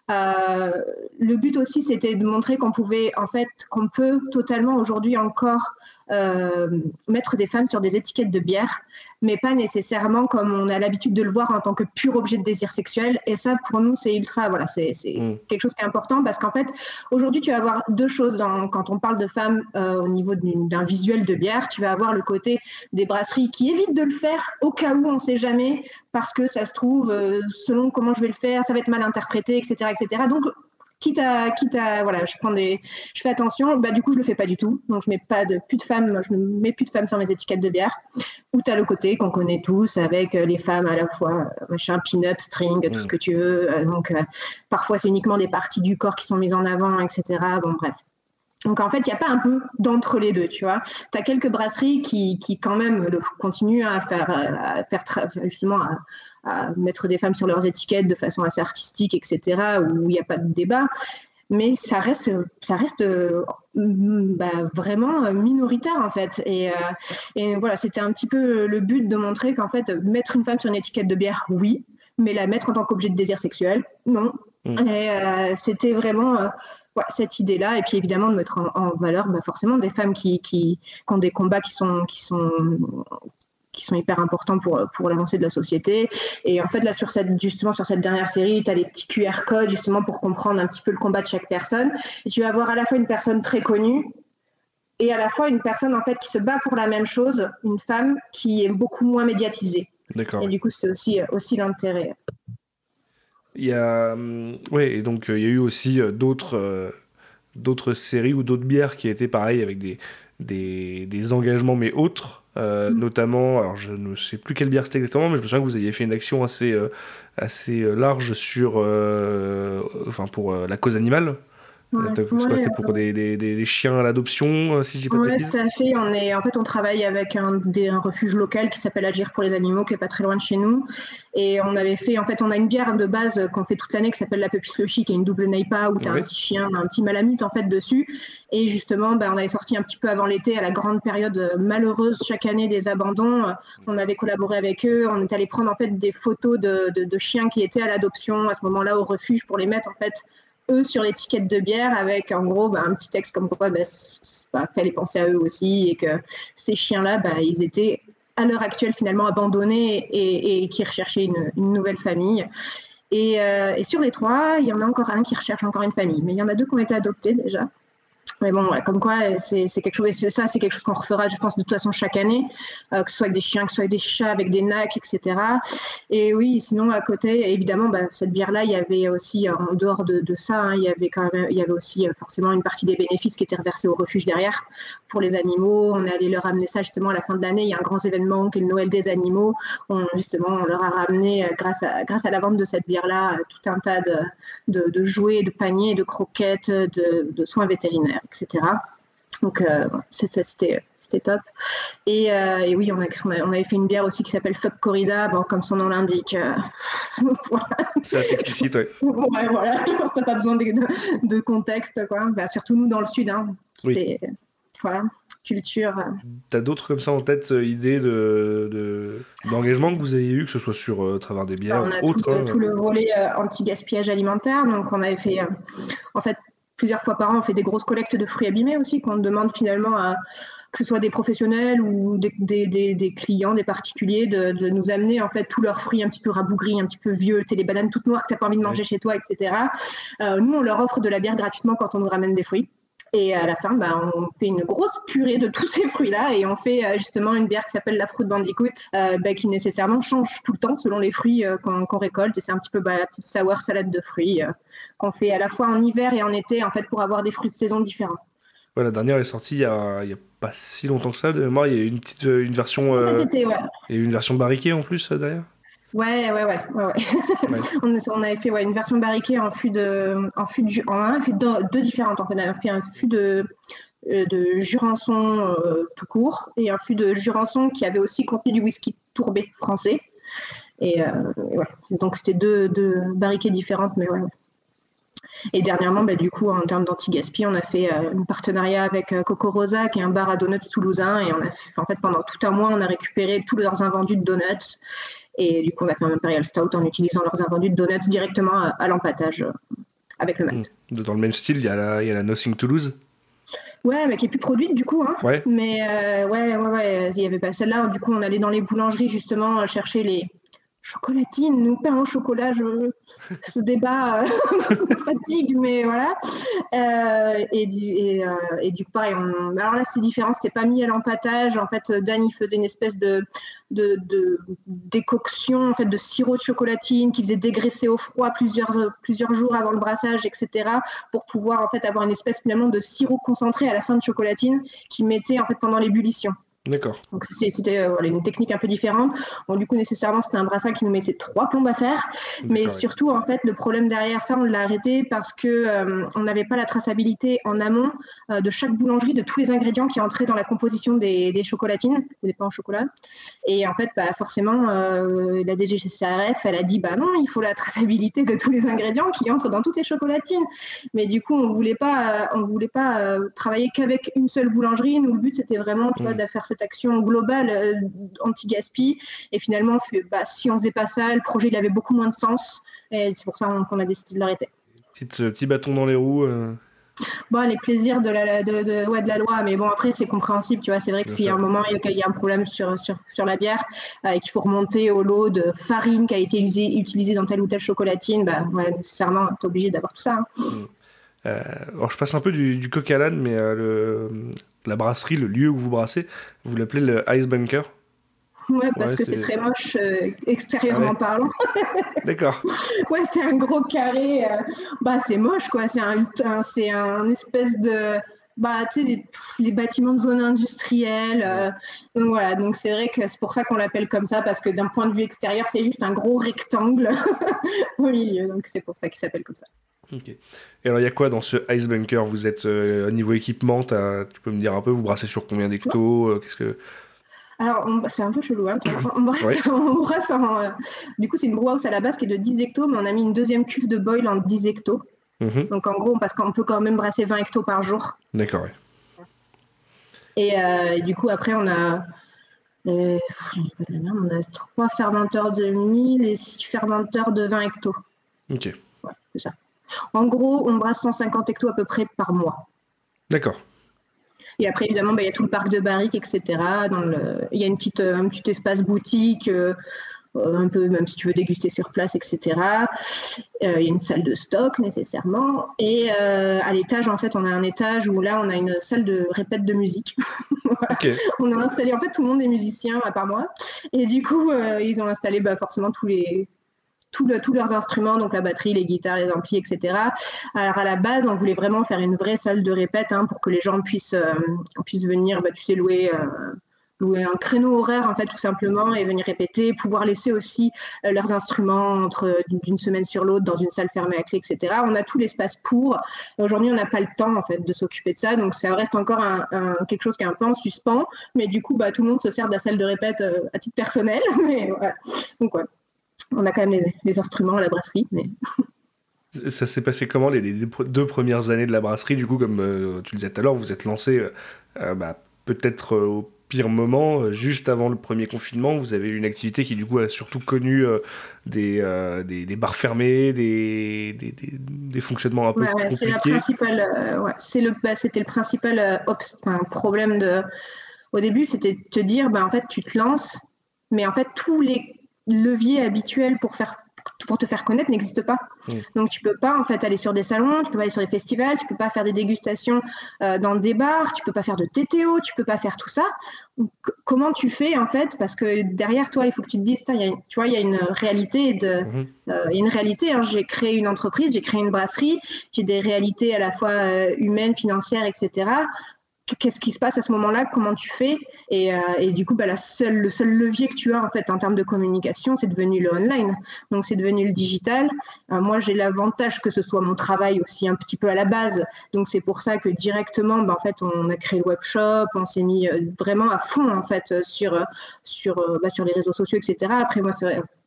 Le but aussi, c'était de montrer qu'on peut totalement aujourd'hui encore mettre des femmes sur des étiquettes de bière, mais pas nécessairement comme on a l'habitude de le voir en tant que pur objet de désir sexuel. Et ça, pour nous, c'est quelque chose qui est important, parce qu'en fait, aujourd'hui, tu vas avoir 2 choses quand on parle de femmes au niveau d'un visuel de bière. Tu vas avoir le côté des brasseries qui évitent de le faire au cas où, on ne sait jamais, parce que ça se trouve, selon comment je vais le faire, ça va être mal interprété, etc. etc. Donc, quitte à je fais attention, du coup je le fais pas du tout, donc je mets plus de femmes sur mes étiquettes de bière. Ou tu as le côté qu'on connaît tous avec les femmes à la fois pin-up, string, tout ce que tu veux, donc parfois c'est uniquement des parties du corps qui sont mises en avant, etc. Bon bref. Donc en fait, il n'y a pas un peu d'entre les deux, tu vois. Tu as quelques brasseries qui quand même continuent à mettre des femmes sur leurs étiquettes de façon assez artistique, etc., où il n'y a pas de débat. Mais ça reste vraiment minoritaire, en fait. Et voilà, c'était un petit peu le but de montrer qu'en fait, mettre une femme sur une étiquette de bière, oui, mais la mettre en tant qu'objet de désir sexuel, non. Et c'était vraiment... cette idée-là, et puis évidemment de mettre en valeur forcément des femmes qui ont des combats qui sont hyper importants pour l'avancée de la société. Et en fait, là, sur cette dernière série, tu as les petits QR codes, justement, pour comprendre un petit peu le combat de chaque personne. Et tu vas avoir à la fois une personne très connue et à la fois une personne, en fait, qui se bat pour la même chose, une femme qui est beaucoup moins médiatisée. D'accord. Et du coup, c'est aussi l'intérêt. Il y a... Ouais, et donc, il y a eu aussi d'autres séries ou d'autres bières qui étaient pareilles avec des engagements, mais autres. Notamment, alors je ne sais plus quelle bière c'était exactement, mais je me souviens que vous aviez fait une action assez large pour la cause animale. C'était pour des chiens à l'adoption, si je dis pas de bêtises. Tout à fait. On travaille avec un refuge local qui s'appelle Agir pour les animaux, qui est pas très loin de chez nous. Et on avait fait, on a une bière de base qu'on fait toute l'année qui s'appelle la Puppy Slushy, qui est une double NEIPA où tu as un petit chien, un petit malamute en fait dessus. Et justement, on avait sorti un petit peu avant l'été, à la grande période malheureuse chaque année des abandons. On avait collaboré avec eux. On est allé prendre en fait des photos de chiens qui étaient à l'adoption à ce moment-là au refuge pour les mettre en fait eux sur l'étiquette de bière avec en gros un petit texte comme quoi fallait penser à eux aussi et que ces chiens-là ils étaient à l'heure actuelle finalement abandonnés et qui recherchaient une nouvelle famille. Et sur les 3, il y en a encore un qui recherche encore une famille, mais il y en a 2 qui ont été adoptés déjà. Mais bon, comme quoi, c'est quelque chose, c'est quelque chose qu'on refera, je pense, de toute façon chaque année, que ce soit avec des chiens, que ce soit avec des chats, avec des nacs, etc. Et oui, sinon, à côté, évidemment, cette bière-là, il y avait aussi, en dehors de ça, il y avait aussi forcément une partie des bénéfices qui étaient reversés au refuge derrière pour les animaux. On est allé leur ramener ça justement à la fin de l'année. Il y a un grand événement qui est le Noël des animaux. On leur a ramené, grâce à la vente de cette bière-là, tout un tas de jouets, de paniers, de croquettes, de soins vétérinaires, etc. Donc c'était top. Et oui, on avait fait une bière aussi qui s'appelle Fuck Corrida, comme son nom l'indique. Voilà. C'est assez explicite, ouais. Ouais, voilà, je pense que t'as pas besoin de contexte, quoi. Surtout nous dans le sud, hein. Oui. Voilà, culture. T'as d'autres comme ça en tête, idées d'engagement que vous avez eu, que ce soit sur travers des bières ou autres? Tout le volet anti-gaspillage alimentaire. Donc on avait fait, en fait, plusieurs fois par an, on fait des grosses collectes de fruits abîmés aussi, qu'on demande finalement que ce soit des professionnels ou des clients, des particuliers, de nous amener en fait tous leurs fruits un petit peu rabougris, un petit peu vieux, les bananes toutes noires que tu n'as pas envie de manger chez toi, etc. Nous, on leur offre de la bière gratuitement quand on nous ramène des fruits. Et à la fin, on fait une grosse purée de tous ces fruits-là et on fait justement une bière qui s'appelle la Fruit Bandicoot, qui nécessairement change tout le temps selon les fruits qu'on récolte. Et c'est un petit peu la petite sour salade de fruits qu'on fait à la fois en hiver et en été en fait pour avoir des fruits de saison différents. Ouais, la dernière est sortie il y a pas si longtemps que ça. De mémoire, il y a une version. Cet été, ouais. Et une version barriquée en plus derrière. Ouais. On avait fait une version barriquée en fût de. On a fait 2 différentes. En fait, on a fait un fût de Jurançon tout court et un fût de Jurançon qui avait aussi contenu du whisky tourbé français. Et donc c'était 2 barriquées différentes, mais ouais. Et dernièrement, du coup, en termes d'anti-gaspi, on a fait un partenariat avec Coco Rosa, qui est un bar à donuts toulousain. Et en fait, pendant tout un mois, on a récupéré tous leurs invendus de donuts. Et du coup, on a fait un Imperial Stout en utilisant leurs invendus de donuts directement à l'empâtage avec le malt. Dans le même style, il y a la Nothing Toulouse. Ouais, mais qui est plus produite du coup. Hein. Ouais. Mais il y avait pas celle-là. Du coup, on allait dans les boulangeries justement chercher les chocolatines ou pain au chocolat. Ce débat me fatigue, mais voilà. Et du coup, pareil. Alors là, c'est différent. C'était pas mis à l'empâtage. En fait, Dan, il faisait une espèce de décoction en fait de sirop de chocolatine qui faisait dégraisser au froid plusieurs jours avant le brassage, etc. pour pouvoir en fait avoir une espèce finalement de sirop concentré à la fin de chocolatine qui mettait en fait pendant l'ébullition. D'accord. Donc c'était une technique un peu différente. Bon, du coup, nécessairement, c'était un brassage qui nous mettait 3 plombes à faire. Mais surtout, en fait, le problème derrière ça, on l'a arrêté parce que on n'avait pas la traçabilité en amont de chaque boulangerie de tous les ingrédients qui entraient dans la composition des chocolatines, des pains au chocolat. Et en fait, forcément, la DGCCRF, elle a dit non, il faut la traçabilité de tous les ingrédients qui entrent dans toutes les chocolatines. Mais du coup, on voulait pas travailler qu'avec une seule boulangerie. Nous, le but, c'était vraiment de faire cette action globale anti-gaspi. Et finalement, si on faisait pas ça, le projet il avait beaucoup moins de sens. Et c'est pour ça qu'on a décidé de l'arrêter. Petit bâton dans les roues. Bon, les plaisirs de la loi, mais bon, après, c'est compréhensible, tu vois. C'est vrai que s'il y a un moment, il y a un problème sur la bière et qu'il faut remonter au lot de farine qui a été utilisée dans telle ou telle chocolatine, bah, ouais, nécessairement, tu es obligé d'avoir tout ça. Alors, je passe un peu du coq à l'âne, mais la brasserie, le lieu où vous brassez, vous l'appelez le Ice Bunker. Ouais, parce que c'est très moche extérieurement parlant. D'accord. Ouais, c'est un gros carré. Bah, c'est moche, quoi. C'est un espèce de. Bah, tu sais, les bâtiments de zone industrielle. Donc voilà, donc c'est vrai que c'est pour ça qu'on l'appelle comme ça, parce que d'un point de vue extérieur, c'est juste un gros rectangle au milieu. Donc c'est pour ça qu'il s'appelle comme ça. Ok. Et alors, il y a quoi dans ce Ice Bunker? Vous êtes au niveau équipement, tu peux me dire un peu, vous brassez sur combien d'hectos? Qu'est-ce que... Alors, c'est un peu chelou. Hein. Ouais. On brasse du coup, c'est une brewhouse à la base qui est de 10 hectos, mais on a mis une deuxième cuve de boil en 10 hectos. Donc, en gros, parce qu'on peut quand même brasser 20 hectos par jour. D'accord, ouais. Et du coup, après, on a 3 fermenteurs de 1000 et 6 fermenteurs de 20 hectos. Ok. Ouais, c'est ça. En gros, on brasse 150 hectos à peu près par mois. D'accord. Et après, évidemment, il y a tout le parc de barriques, etc. Il y a un petit espace boutique, un peu, même si tu veux déguster sur place, etc. Il y a une salle de stock, nécessairement. Et à l'étage, en fait, on a un étage où là, on a une salle de répète de musique. Voilà. Okay. On a installé, en fait, tout le monde est musicien, à part moi. Et du coup, ils ont installé forcément tous leurs instruments, donc la batterie, les guitares, les amplis, etc. Alors à la base, on voulait vraiment faire une vraie salle de répète pour que les gens puissent venir, tu sais, louer un créneau horaire en fait tout simplement et venir répéter, pouvoir laisser aussi leurs instruments d'une semaine sur l'autre dans une salle fermée à clé, etc. On a tout l'espace pour. Aujourd'hui, on n'a pas le temps en fait de s'occuper de ça, donc ça reste encore quelque chose qui est un peu en suspens. Mais du coup, tout le monde se sert de la salle de répète à titre personnel. Mais voilà. Donc ouais. On a quand même les instruments à la brasserie. Mais... Ça s'est passé comment les 2 premières années de la brasserie? Du coup, comme tu le disais tout à l'heure, vous êtes lancé peut-être au pire moment, juste avant le premier confinement. Vous avez eu une activité qui, du coup, a surtout connu des bars fermés, des fonctionnements un peu compliqués. C'est la principale, c'était le principal problème au début, c'était de te dire, en fait, tu te lances, mais en fait, tous les leviers habituels pour te faire connaître n'existent pas. Donc tu peux pas en fait aller sur des salons, tu peux pas aller sur des festivals, tu peux pas faire des dégustations dans des bars, tu peux pas faire de TTO, tu peux pas faire tout ça. Donc, comment tu fais en fait? Parce que derrière toi, il faut que tu te dises, il y a une réalité une réalité. J'ai créé une entreprise, j'ai créé une brasserie, j'ai des réalités à la fois humaines, financières, etc. Qu'est-ce qui se passe à ce moment-là? Comment tu fais? Et du coup, le seul levier que tu as en fait en termes de communication, c'est devenu le online. Donc, c'est devenu le digital. Moi, j'ai l'avantage que ce soit mon travail aussi un petit peu à la base. Donc, c'est pour ça que directement, en fait, on a créé le webshop, on s'est mis vraiment à fond en fait sur les réseaux sociaux, etc. Après, moi,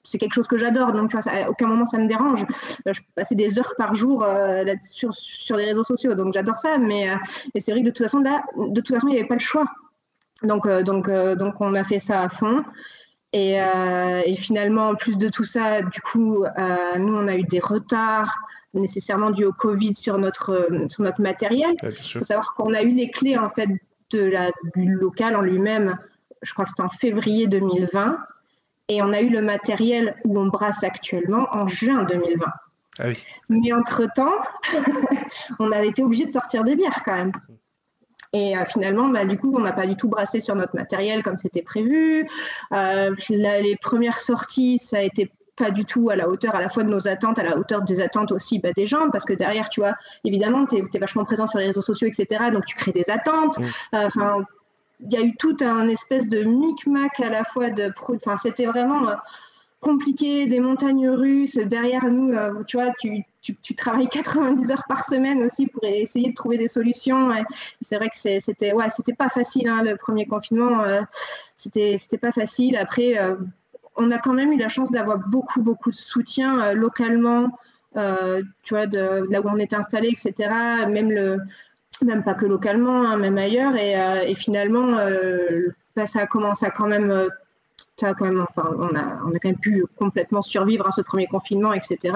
c'est quelque chose que j'adore, donc tu vois, à aucun moment ça me dérange. Je peux passer des heures par jour sur les réseaux sociaux, donc j'adore ça, mais c'est vrai que de toute façon, il n'y avait pas le choix. Donc on a fait ça à fond. Et finalement, en plus de tout ça, du coup, nous, on a eu des retards nécessairement dus au Covid sur notre matériel. Il faut savoir qu'on a eu les clés en fait du local en lui-même, je crois que c'était en février 2020. Et on a eu le matériel où on brasse actuellement en juin 2020. Ah oui. Mais entre-temps, on a été obligé de sortir des bières quand même. Et finalement, du coup, on n'a pas du tout brassé sur notre matériel comme c'était prévu. Les premières sorties, ça a été pas du tout à la hauteur à la fois de nos attentes, à la hauteur des attentes aussi des gens, parce que derrière, tu vois, évidemment, tu es vachement présent sur les réseaux sociaux, etc. Donc, tu crées des attentes. Il y a eu tout un espèce de micmac à la fois c'était vraiment compliqué, des montagnes russes. Derrière nous, tu vois, tu travailles 90 heures par semaine aussi pour essayer de trouver des solutions. Et c'est vrai que c'était pas facile, le premier confinement. C'était pas facile. Après, on a quand même eu la chance d'avoir beaucoup, beaucoup de soutien localement, tu vois, de là où on était installé, etc. Même pas que localement, même ailleurs. Et finalement, ça a commencé à quand même on a quand même pu complètement survivre à ce premier confinement, etc.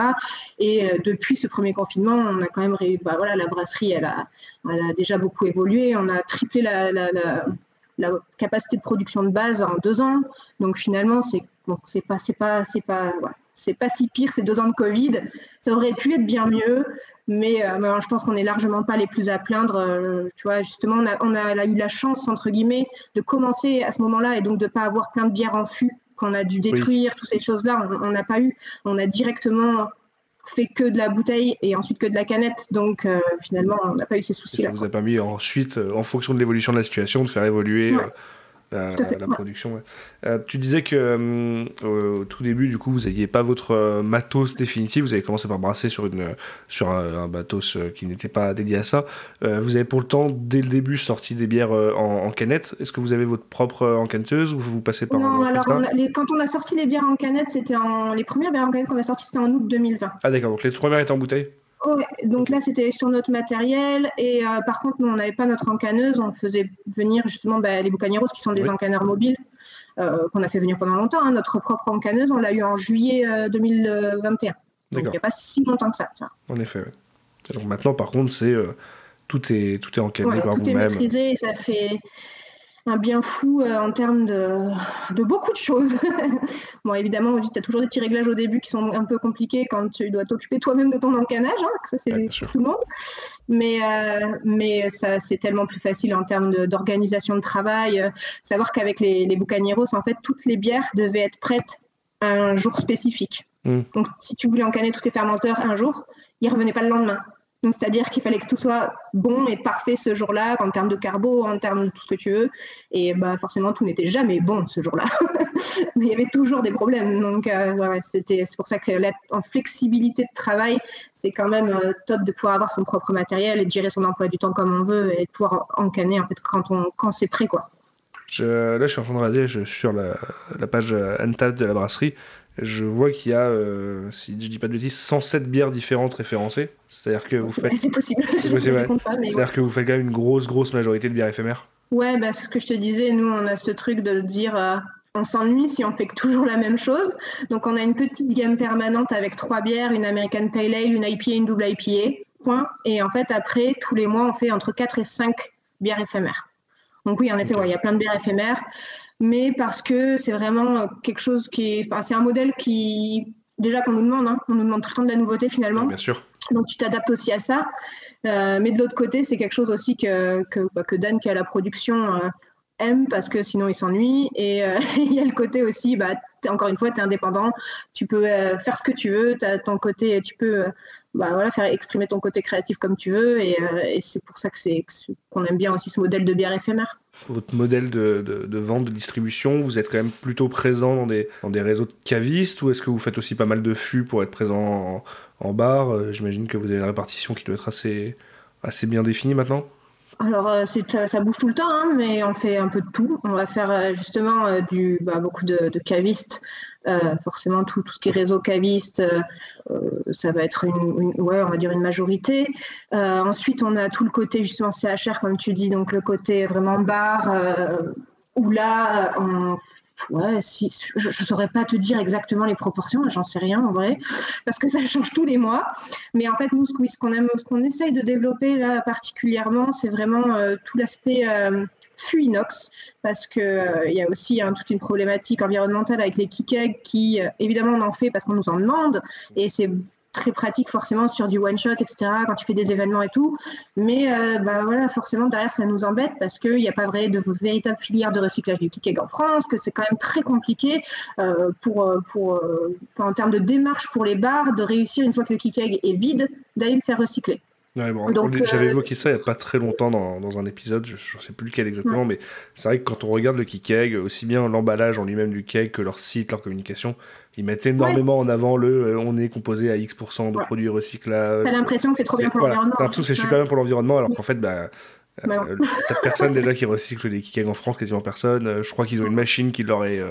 Et depuis ce premier confinement, on a quand même la brasserie, elle a déjà beaucoup évolué. On a triplé la capacité de production de base en 2 ans. Donc finalement, c'est pas si pire ces 2 ans de Covid. Ça aurait pu être bien mieux, mais je pense qu'on n'est largement pas les plus à plaindre. Tu vois, justement, on a eu la chance, entre guillemets, de commencer à ce moment-là et donc de ne pas avoir plein de bières en fût qu'on a dû détruire, toutes ces choses-là. On n'a pas eu. On a directement fait que de la bouteille et ensuite que de la canette. Donc, finalement, on n'a pas eu ces soucis-là. Ça vous a permis ensuite, en fonction de l'évolution de la situation, de faire évoluer... la production. Tu disais que au tout début, du coup, vous n'aviez pas votre matos définitif. Vous avez commencé par brasser sur un matos qui n'était pas dédié à ça. Vous avez pour le temps, dès le début, sorti des bières en canette. Est-ce que vous avez votre propre encanneteuse ou vous passez par Non, alors quand on a sorti les bières en canette, les premières bières en canette qu'on a sorties, c'était en août 2020. Ah d'accord, donc les premières étaient en bouteille. Ouais, donc là c'était sur notre matériel et par contre nous on n'avait pas notre encanneuse, on faisait venir justement les Bucaneros qui sont des encanneurs mobiles qu'on a fait venir pendant longtemps. Notre propre encanneuse on l'a eu en juillet 2021, donc il n'y a pas si longtemps que ça. En effet, ouais. Donc maintenant par contre tout est encanné par vous-même. Tout est maîtrisé et ça fait un bien fou en termes de beaucoup de choses. Bon, évidemment, tu as toujours des petits réglages au début qui sont un peu compliqués quand tu dois t'occuper toi-même de ton encannage, ça c'est pour tout le monde. Mais ça, c'est tellement plus facile en termes d'organisation de travail. Savoir qu'avec les Bucaneros, en fait, toutes les bières devaient être prêtes un jour spécifique. Donc, si tu voulais encanner tous tes fermenteurs un jour, ils ne revenaient pas le lendemain. Donc, c'est-à-dire qu'il fallait que tout soit bon et parfait ce jour-là, en termes de carbo, en termes de tout ce que tu veux. Et forcément, tout n'était jamais bon ce jour-là. Il y avait toujours des problèmes. Donc, c'est pour ça que en flexibilité de travail, c'est quand même top de pouvoir avoir son propre matériel et de gérer son emploi du temps comme on veut et de pouvoir encanner en fait, quand c'est prêt, quoi. Là, je suis en train de regarder, je suis sur la page Untappd de la brasserie. Je vois qu'il y a, si je dis pas de bêtises, 107 bières différentes référencées. C'est-à-dire que vous faites... C'est possible. C'est-à-dire que vous faites quand même une grosse majorité de bières éphémères. Ouais, ce que je te disais, nous, on a ce truc de dire... on s'ennuie si on fait toujours la même chose. Donc, on a une petite gamme permanente avec 3 bières, une American Pale Ale, une IPA, une double IPA. Point. Et en fait, après, tous les mois, on fait entre 4 et 5 bières éphémères. Donc oui, en effet, il y a plein de bières éphémères. Mais parce que c'est vraiment quelque chose c'est un modèle déjà qu'on nous demande, on nous demande tout le temps de la nouveauté finalement. Bien sûr. Donc tu t'adaptes aussi à ça. Mais de l'autre côté, c'est quelque chose aussi que Dan qui a la production aime parce que sinon il s'ennuie. Et il y a le côté aussi, encore une fois, tu es indépendant, tu peux faire ce que tu veux, tu as ton côté, tu peux faire exprimer ton côté créatif comme tu veux. Et c'est pour ça qu'on aime bien aussi ce modèle de bière éphémère. Votre modèle de vente, de distribution, vous êtes quand même plutôt présent dans des réseaux de cavistes ou est-ce que vous faites aussi pas mal de fûts pour être présent en bar? J'imagine que vous avez une répartition qui doit être assez bien définie maintenant. Alors, ça bouge tout le temps, mais on fait un peu de tout. On va faire justement beaucoup de cavistes. Forcément, tout ce qui est réseau caviste, ça va être on va dire une majorité. Ensuite, on a tout le côté justement CHR, comme tu dis, donc le côté vraiment bar, où là, je ne saurais pas te dire exactement les proportions, j'en sais rien en vrai, parce que ça change tous les mois. Mais en fait, nous, ce qu'on essaye de développer là particulièrement, c'est vraiment tout l'aspect fût inox, parce qu'il y a aussi toute une problématique environnementale avec les key-kegs qui, évidemment, on en fait parce qu'on nous en demande, et c'est très pratique forcément sur du one-shot, etc., quand tu fais des événements et tout. Mais forcément, derrière, ça nous embête parce qu'il n'y a pas de véritable filière de recyclage du key-keg en France, que c'est quand même très compliqué en termes de démarche pour les bars, de réussir, une fois que le key-keg est vide, d'aller le faire recycler. Ouais, j'avais évoqué ça il n'y a pas très longtemps dans un épisode, je ne sais plus lequel exactement, mais c'est vrai que quand on regarde le key-keg, aussi bien l'emballage en lui-même du keg que leur site, leur communication, ils mettent énormément en avant on est composé à X% de produits recyclables. T'as l'impression que c'est trop bien pour l'environnement. T'as l'impression que c'est super bien pour l'environnement, alors qu'en fait, t'as personne déjà qui recycle les key-kegs en France, quasiment personne. Je crois qu'ils ont une machine qui leur est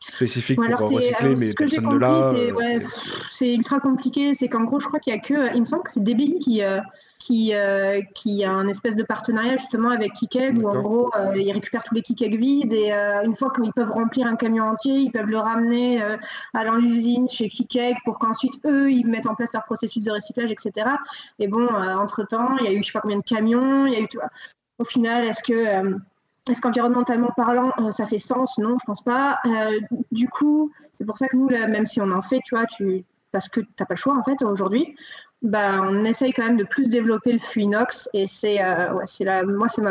spécifique pour recycler, mais personne ne l'a. C'est ultra compliqué, c'est qu'en gros, je crois qu'il y a il me semble que c'est DBI qui a un espèce de partenariat justement avec Kikeg où en gros ils récupèrent tous les Kikeg vides et une fois qu'ils peuvent remplir un camion entier, ils peuvent le ramener à l'usine chez Kikeg pour qu'ensuite eux ils mettent en place leur processus de recyclage, etc. Et bon, entre-temps, il y a eu je sais pas combien de camions, il y a eu tout. Au final, est-ce qu'environnementalement parlant, ça fait sens? Non, je pense pas. Du coup, c'est pour ça que nous, là, même si on en fait, tu vois, parce que t'as pas le choix en fait aujourd'hui, bah, on essaye quand même de plus développer le fût inox et moi c'est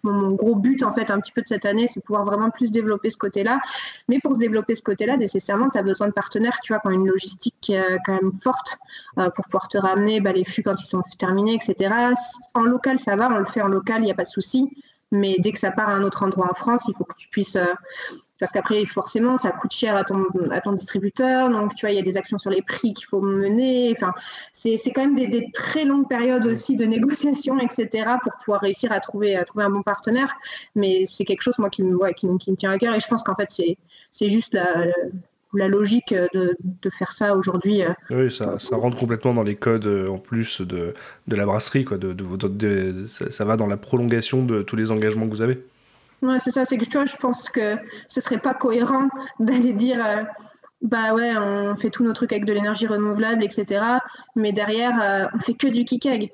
mon gros but en fait un petit peu de cette année, c'est pouvoir vraiment plus développer ce côté-là. Mais pour se développer ce côté-là, nécessairement, tu as besoin de partenaires, tu vois, qui ont une logistique quand même forte pour pouvoir te ramener les fûts quand ils sont terminés, etc. En local, ça va, on le fait en local, il n'y a pas de souci. Mais dès que ça part à un autre endroit en France, il faut que tu puisses... parce qu'après, forcément, ça coûte cher à ton distributeur. Donc, tu vois, il y a des actions sur les prix qu'il faut mener. Enfin, c'est quand même des très longues périodes aussi de négociation, etc., pour pouvoir réussir à trouver un bon partenaire. Mais c'est quelque chose, moi, qui me tient à cœur. Et je pense qu'en fait, c'est juste la logique de faire ça aujourd'hui. Oui, ça rentre complètement dans les codes en plus de la brasserie, quoi. Ça va dans la prolongation de tous les engagements que vous avez. Ouais, c'est ça, c'est que tu vois, je pense que ce serait pas cohérent d'aller dire bah ouais, on fait tous nos trucs avec de l'énergie renouvelable, etc. Mais derrière, on fait que du Kikeg.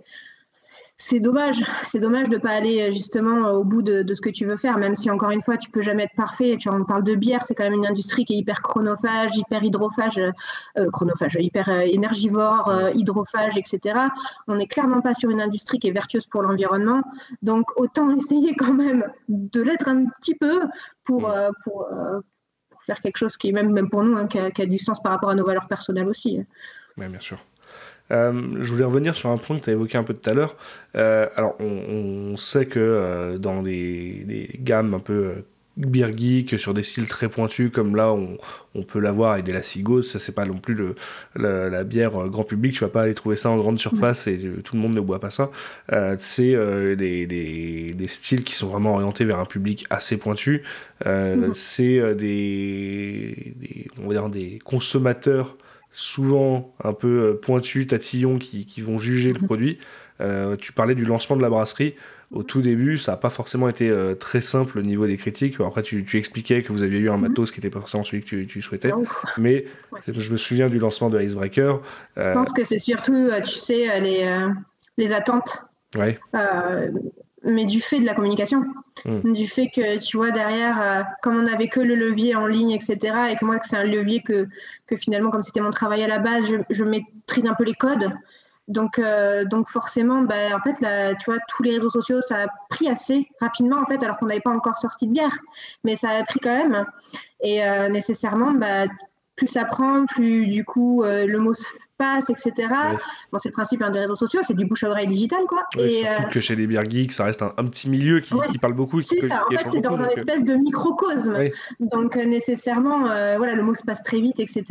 C'est dommage de pas aller justement au bout de ce que tu veux faire, même si encore une fois, tu peux jamais être parfait. On parle de bière, c'est quand même une industrie qui est hyper chronophage, hyper hyper énergivore, hydrophage, etc. On n'est clairement pas sur une industrie qui est vertueuse pour l'environnement. Donc autant essayer quand même de l'être un petit peu pour faire quelque chose qui, même pour nous, qui a du sens par rapport à nos valeurs personnelles aussi. Oui, bien sûr. Je voulais revenir sur un point que tu as évoqué un peu tout à l'heure. Alors, on sait que dans des gammes un peu beer geek, sur des styles très pointus, comme là, on peut l'avoir avec des Lassigos, ça c'est pas non plus la bière grand public, tu vas pas aller trouver ça en grande surface et tout le monde ne boit pas ça. C'est des styles qui sont vraiment orientés vers un public assez pointu. C'est on va dire des consommateurs souvent un peu pointus, tatillons, qui vont juger le produit. Tu parlais du lancement de la brasserie. Au tout début, ça n'a pas forcément été très simple au niveau des critiques. Après, tu expliquais que vous aviez eu un matos qui n'était pas forcément celui que tu souhaitais. Mais je me souviens du lancement de Icebreaker. Je pense que c'est surtout, tu sais, les attentes. Ouais. Mais du fait de la communication, du fait que, tu vois, derrière, comme on n'avait que le levier en ligne, etc., et que moi, c'est un levier que finalement, comme c'était mon travail à la base, je maîtrise un peu les codes. Donc forcément, en fait, tu vois, tous les réseaux sociaux, ça a pris assez rapidement, en fait, alors qu'on n'avait pas encore sorti de bière. Mais ça a pris quand même. Et nécessairement, plus ça prend, plus du coup le mot se passe, etc. Ouais. Bon, c'est le principe des réseaux sociaux, c'est du bouche à oreille digital, quoi. Ouais, et surtout que chez les beer geeks, ça reste un petit milieu qui parle beaucoup. C'est ça, en fait, t'es dans un espèce de microcosme. Ouais. Donc nécessairement, le mot se passe très vite, etc.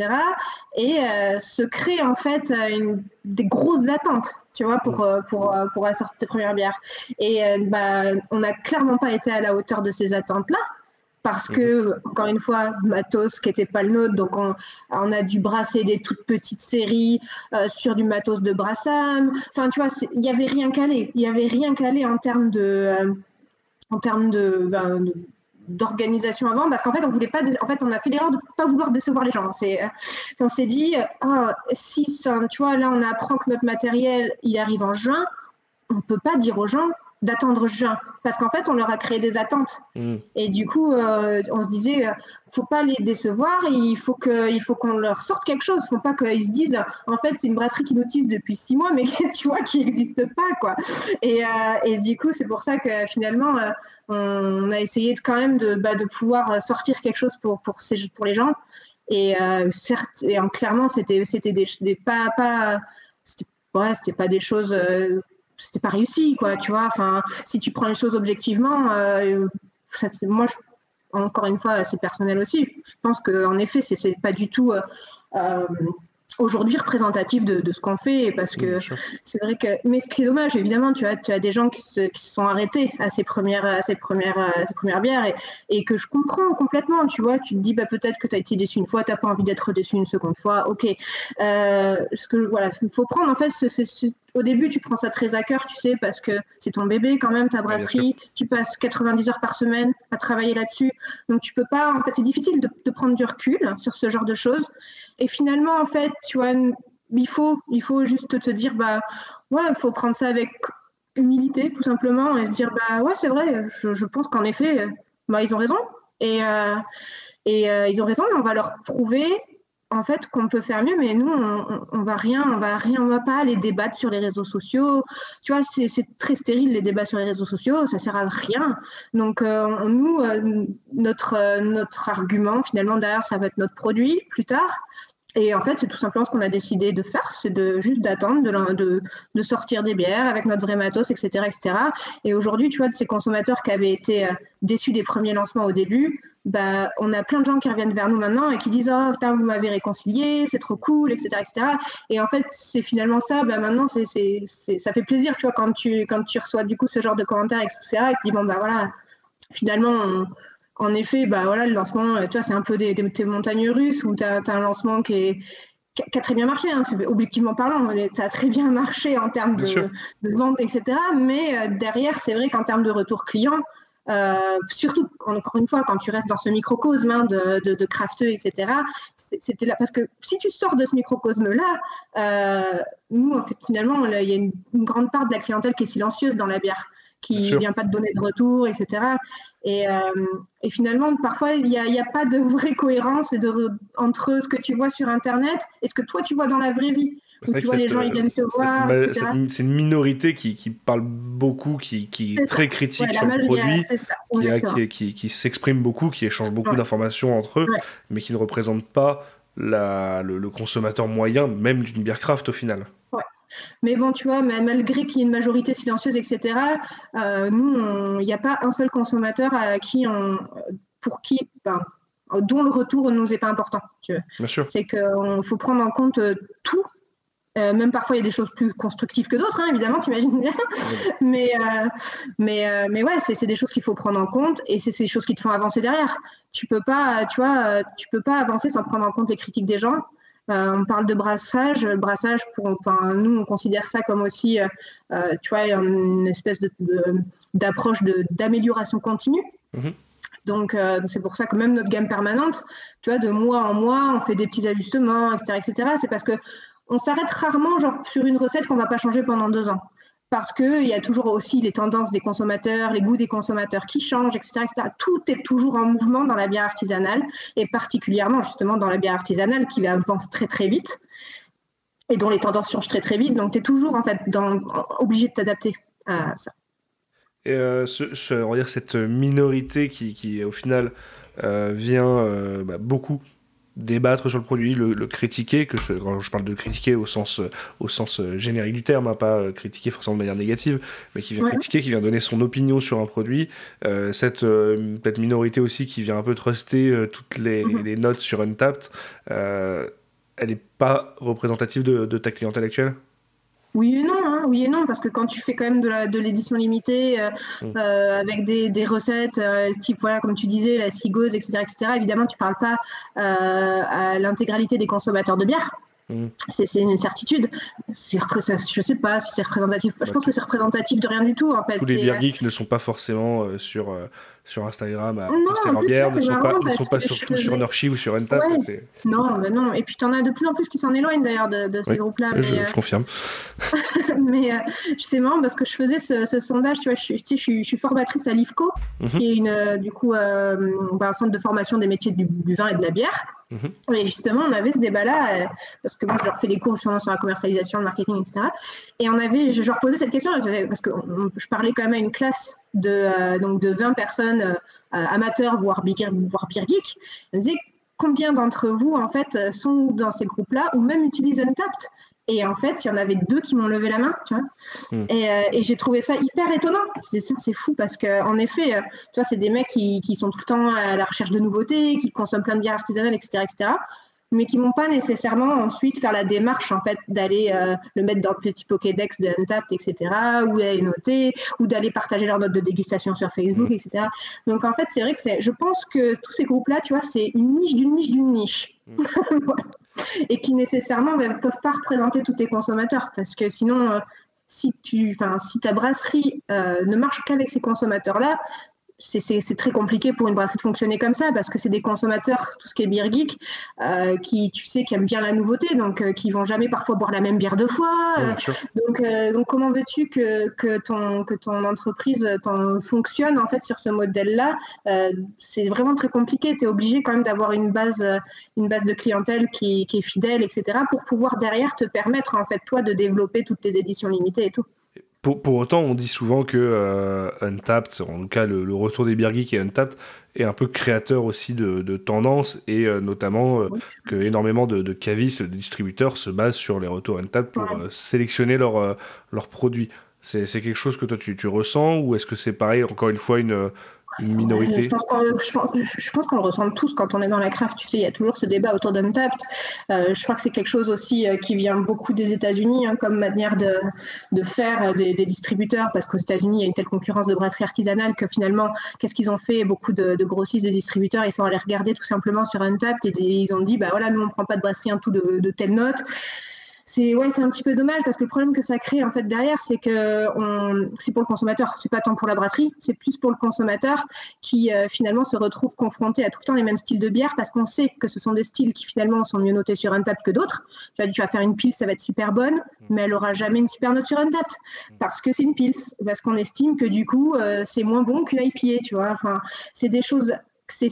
Et se crée en fait des grosses attentes, tu vois, pour la sortie de tes premières bières. Et on n'a clairement pas été à la hauteur de ces attentes-là. Parce que, encore une fois, matos qui n'était pas le nôtre, donc on a dû brasser des toutes petites séries sur du matos de brassam. Enfin, tu vois, il n'y avait rien calé. Il n'y avait rien calé en termes d'organisation avant, parce qu'en fait, on a fait l'erreur de ne pas vouloir décevoir les gens. On s'est dit, si tu vois, là, on apprend que notre matériel, il arrive en juin, on ne peut pas dire aux gens d'attendre juin, parce qu'en fait, on leur a créé des attentes. Et du coup, on se disait, faut pas les décevoir, il faut qu'on leur sorte quelque chose. Faut pas qu'ils se disent, en fait, c'est une brasserie qui nous tisse depuis 6 mois, mais tu vois, qui n'existe pas, quoi. Et du coup, c'est pour ça que finalement, on a essayé quand même de pouvoir sortir quelque chose pour les gens. Et certes, clairement, c'était pas des choses. C'était pas réussi, quoi, tu vois. Enfin, si tu prends les choses objectivement, moi, encore une fois, c'est personnel aussi. Je pense qu'en effet, c'est pas du tout aujourd'hui représentatif de ce qu'on fait, parce que c'est vrai que. Mais ce qui est dommage, évidemment, tu as des gens qui se sont arrêtés à ces premières bières et que je comprends complètement, tu vois. Tu te dis, peut-être que tu as été déçu une fois, tu n'as pas envie d'être déçu une seconde fois, ok. Il faut prendre, en fait, au début, tu prends ça très à cœur, tu sais, parce que c'est ton bébé quand même, ta brasserie. Tu passes 90 heures par semaine à travailler là-dessus. Donc, tu peux pas, en fait, c'est difficile de prendre du recul sur ce genre de choses. Et finalement, en fait, tu vois, il faut juste te dire, ouais, il faut prendre ça avec humilité, tout simplement, et se dire, ouais, c'est vrai, je pense qu'en effet, ils ont raison. Et ils ont raison, mais on va leur prouver en fait qu'on peut faire mieux, mais nous on va pas aller débattre sur les réseaux sociaux. Tu vois, c'est très stérile les débats sur les réseaux sociaux, ça sert à rien. Donc notre argument finalement derrière, ça va être notre produit plus tard. Et en fait, c'est tout simplement ce qu'on a décidé de faire, c'est juste d'attendre, de sortir des bières avec notre vrai matos, etc., etc. Et aujourd'hui, tu vois, de ces consommateurs qui avaient été déçus des premiers lancements au début, on a plein de gens qui reviennent vers nous maintenant et qui disent « Oh, putain, vous m'avez réconcilié, c'est trop cool, etc., etc. » Et en fait, c'est finalement ça, maintenant, ça fait plaisir, tu vois, quand tu reçois du coup ce genre de commentaires, etc., et que tu dis « Bon, voilà, finalement, en effet, voilà, le lancement, tu vois, c'est un peu des montagnes russes où tu as un lancement qui a très bien marché, hein, c'est objectivement parlant, ça a très bien marché en termes de vente, etc. Mais derrière, c'est vrai qu'en termes de retour client, surtout, encore une fois, quand tu restes dans ce microcosme de crafteux, etc., c'était là. Parce que si tu sors de ce microcosme-là, nous, en fait, finalement, il y a une grande part de la clientèle qui est silencieuse dans la bière, qui ne vient pas te donner de retour, etc. Et finalement, parfois, il n'y a pas de vraie cohérence entre ce que tu vois sur Internet et ce que toi, tu vois dans la vraie vie. Donc, tu vois, les gens, ils viennent te voir, etc. C'est une minorité qui parle beaucoup, qui est très critique sur le produit, qui s'exprime beaucoup, qui échange beaucoup d'informations entre eux, mais qui ne représente pas le consommateur moyen, même d'une bière craft au final. Mais bon, tu vois, malgré qu'il y ait une majorité silencieuse, etc., nous, il n'y a pas un seul consommateur dont le retour ne nous est pas important. Tu vois. Bien sûr. C'est qu'il faut prendre en compte tout. Même parfois, il y a des choses plus constructives que d'autres, hein, évidemment, t'imagines bien. Mais ouais, c'est des choses qu'il faut prendre en compte et c'est ces choses qui te font avancer derrière. Tu peux pas avancer sans prendre en compte les critiques des gens. On parle de brassage. Le brassage, nous, on considère ça comme aussi, tu vois, une espèce d'approche d'amélioration continue. Mm-hmm. Donc, c'est pour ça que même notre gamme permanente, tu vois, de mois en mois, on fait des petits ajustements, etc., etc. C'est parce que on s'arrête rarement, genre, sur une recette qu'on va pas changer pendant 2 ans. Parce qu'il y a toujours aussi les tendances des consommateurs, les goûts des consommateurs qui changent, etc., etc. Tout est toujours en mouvement dans la bière artisanale, et particulièrement justement dans la bière artisanale qui avance très très vite, et dont les tendances changent très très vite. Donc tu es toujours en fait obligé de t'adapter à ça. Et on va dire cette minorité qui au final vient beaucoup débattre sur le produit, le critiquer, quand je parle de critiquer au sens générique du terme, hein, pas critiquer forcément de manière négative, mais qui vient critiquer, qui vient donner son opinion sur un produit, cette peut-être minorité aussi qui vient un peu truster toutes les notes sur Untappd, elle n'est pas représentative de ta clientèle actuelle ? Oui et non, parce que quand tu fais quand même de l'édition limitée avec des recettes type, voilà, comme tu disais, la cigose, etc., évidemment, tu ne parles pas à l'intégralité des consommateurs de bière. C'est une certitude. Je ne sais pas si c'est représentatif. Je pense que c'est représentatif de rien du tout, en fait. Tous les beer geeks ne sont pas forcément sur Instagram à poster leur bière, ne sont pas surtout sur Nurshi ou sur Untappd. Ouais. Non. Et puis, tu en as de plus en plus qui s'en éloignent, d'ailleurs, de ces groupes-là. Je confirme. Mais c'est marrant parce que je faisais ce sondage. Tu vois, je suis formatrice à l'IFCO, qui est un centre de formation des métiers du vin et de la bière. Et justement, on avait ce débat-là, parce que moi, je leur fais les cours sur la commercialisation, le marketing, etc. Et je leur posais cette question, parce que je parlais quand même à une classe de 20 personnes amateurs, voire beer geek. Je me disais, combien d'entre vous, en fait, sont dans ces groupes-là, ou même utilisent Untappd ? Et en fait, il y en avait 2 qui m'ont levé la main, tu vois. Et j'ai trouvé ça hyper étonnant. Je disais, c'est fou parce qu'en effet, tu vois, c'est des mecs qui sont tout le temps à la recherche de nouveautés, qui consomment plein de bières artisanales, etc., mais qui ne vont pas nécessairement ensuite faire la démarche, en fait, d'aller le mettre dans le petit Pokédex de Untappd, etc., ou d'aller noter, ou d'aller partager leurs notes de dégustation sur Facebook, etc. Donc, en fait, c'est vrai que je pense que tous ces groupes-là, tu vois, c'est une niche d'une niche d'une niche. Voilà. et qui nécessairement ne peuvent pas représenter tous tes consommateurs, parce que sinon, si ta brasserie ne marche qu'avec ces consommateurs-là, c'est très compliqué pour une brasserie de fonctionner comme ça, parce que c'est des consommateurs, tout ce qui est beer geek, qui, tu sais, qui aiment bien la nouveauté, donc qui vont jamais parfois boire la même bière deux fois. Donc comment veux-tu que ton entreprise fonctionne en fait sur ce modèle-là? C'est vraiment très compliqué. Tu es obligé quand même d'avoir une base de clientèle qui est fidèle, etc., pour pouvoir derrière te permettre en fait toi de développer toutes tes éditions limitées et tout. Pour autant, on dit souvent que Untappd, en tout cas le retour des beer geeks et Untappd, est un peu créateur aussi de tendances, et notamment que énormément de cavistes, de distributeurs se basent sur les retours Untappd pour sélectionner leurs produits. C'est quelque chose que toi tu ressens, ou est-ce que c'est pareil, encore une fois, une minorité? Je pense qu'on le ressent tous quand on est dans la craft. Tu sais, il y a toujours ce débat autour d'Untappd. Je crois que c'est quelque chose aussi qui vient beaucoup des États-Unis, comme manière de faire des distributeurs, parce qu'aux États-Unis, il y a une telle concurrence de brasseries artisanales que finalement, qu'est-ce qu'ils ont fait? Beaucoup de grossistes, de distributeurs, ils sont allés regarder tout simplement sur Untappd et ils ont dit, bah voilà, nous on prend pas de brasserie en tout de telle note. C'est un petit peu dommage, parce que le problème que ça crée en fait derrière, c'est que c'est pour le consommateur, c'est pas tant pour la brasserie, c'est plus pour le consommateur qui finalement se retrouve confronté à tout le temps les mêmes styles de bière, parce qu'on sait que ce sont des styles qui finalement sont mieux notés sur Untappd que d'autres. Tu vas faire une pils, ça va être super bonne, mais elle aura jamais une super note sur Untappd, parce que c'est une pils, parce qu'on estime que du coup c'est moins bon qu'une IPA, tu vois. Enfin, c'est des choses, c'est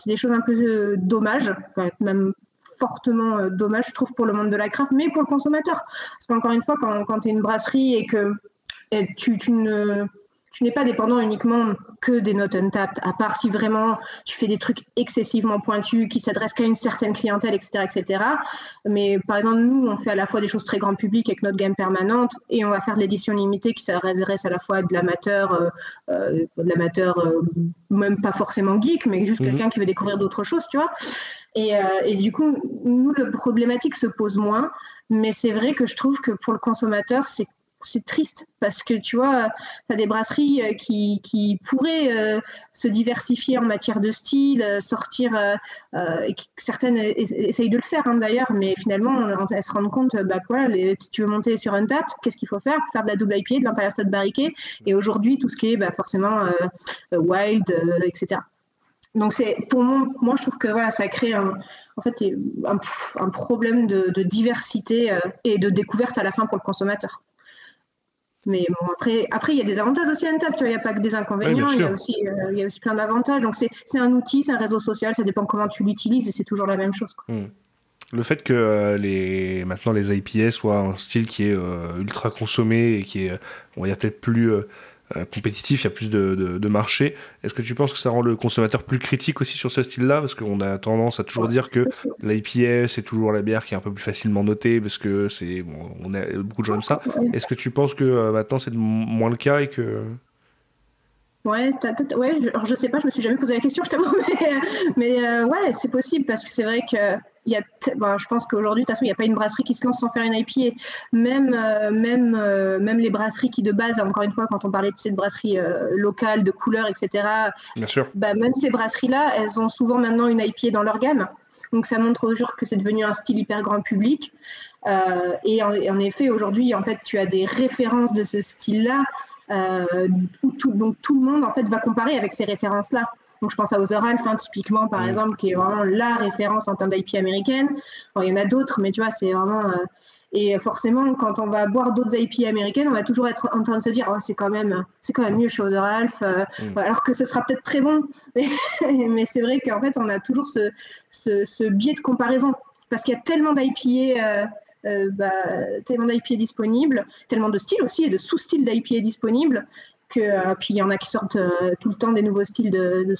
des choses un peu dommages, même fortement dommage, je trouve, pour le monde de la craft, mais pour le consommateur. Parce qu'encore une fois, quand tu es une brasserie et que tu n'es pas dépendant uniquement que des notes Untappd, à part si vraiment tu fais des trucs excessivement pointus qui s'adressent qu'à une certaine clientèle, etc. Mais par exemple, nous, on fait à la fois des choses très grand public avec notre gamme permanente, et on va faire de l'édition limitée qui s'adresse à la fois à de l'amateur, même pas forcément geek, mais juste quelqu'un qui veut découvrir d'autres choses, tu vois. Et du coup, nous, le problématique se pose moins, mais c'est vrai que je trouve que pour le consommateur, c'est triste, parce que tu vois, tu as des brasseries qui pourraient se diversifier en matière de style, sortir, et certaines essayent de le faire d'ailleurs, mais finalement, elles se rendent compte, si tu veux monter sur Untappd, qu'est-ce qu'il faut faire? Faire de la double IPA, de l'Imperial Stout Barriqué, et aujourd'hui, tout ce qui est forcément wild, etc. Donc pour moi, je trouve que ça crée un problème de diversité et de découverte à la fin pour le consommateur. Mais bon, après il y a des avantages aussi à Untappd, il n'y a pas que des inconvénients, il y a aussi plein d'avantages. Donc c'est un outil, c'est un réseau social, ça dépend comment tu l'utilises, et c'est toujours la même chose, quoi. Le fait que maintenant les IPA soient un style qui est ultra consommé et qui est, il y a peut-être plus compétitif, il y a plus de marché. Est-ce que tu penses que ça rend le consommateur plus critique aussi sur ce style-là? Parce qu'on a tendance à toujours dire que l'IPA, c'est toujours la bière qui est un peu plus facilement notée, parce que on a beaucoup de gens comme ça. Est-ce que tu penses que maintenant c'est moins le cas, et que... Je sais pas, je me suis jamais posé la question, je t'avoue, mais c'est possible, parce que c'est vrai que je pense qu'aujourd'hui, de toute façon, il n'y a pas une brasserie qui se lance sans faire une IPA. Même les brasseries qui, de base, encore une fois, quand on parlait de cette brasserie locale, de couleurs, etc., bien sûr. Même ces brasseries-là, elles ont souvent maintenant une IPA dans leur gamme. Donc, ça montre toujours que c'est devenu un style hyper grand public. Et en effet, aujourd'hui, en fait, tu as des références de ce style-là, donc tout le monde en fait va comparer avec ces références-là. Donc je pense à Other Half, typiquement, par exemple, qui est vraiment la référence en termes d'IPA américaine. Bon, il y en a d'autres, mais tu vois, c'est vraiment... Et forcément, quand on va boire d'autres IPA américaines, on va toujours être en train de se dire c'est quand même mieux chez Other Half, alors que ce sera peut-être très bon. Mais c'est vrai qu'en fait, on a toujours ce biais de comparaison, parce qu'il y a tellement d'IPA... tellement d'IPA disponibles, tellement de styles aussi et de sous-styles d'IPA disponibles, que puis il y en a qui sortent tout le temps des nouveaux styles de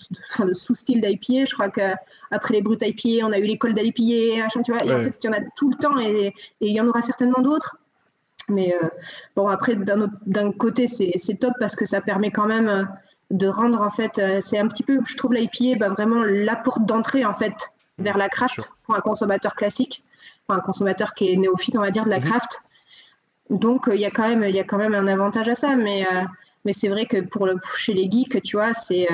sous-styles d'IPA. Je crois qu'après les brutes IPA, on a eu l'école d'IPA, tu vois, et en fait, il y en a tout le temps, et il y en aura certainement d'autres. Mais après, d'un côté, c'est top, parce que ça permet quand même de rendre, en fait, c'est un petit peu, je trouve, l'IPA vraiment la porte d'entrée, en fait, vers la craft pour un consommateur classique. Un consommateur qui est néophyte, on va dire, de la craft. Donc il y a quand même un avantage à ça, mais Mais c'est vrai que chez les geeks, tu vois, c'est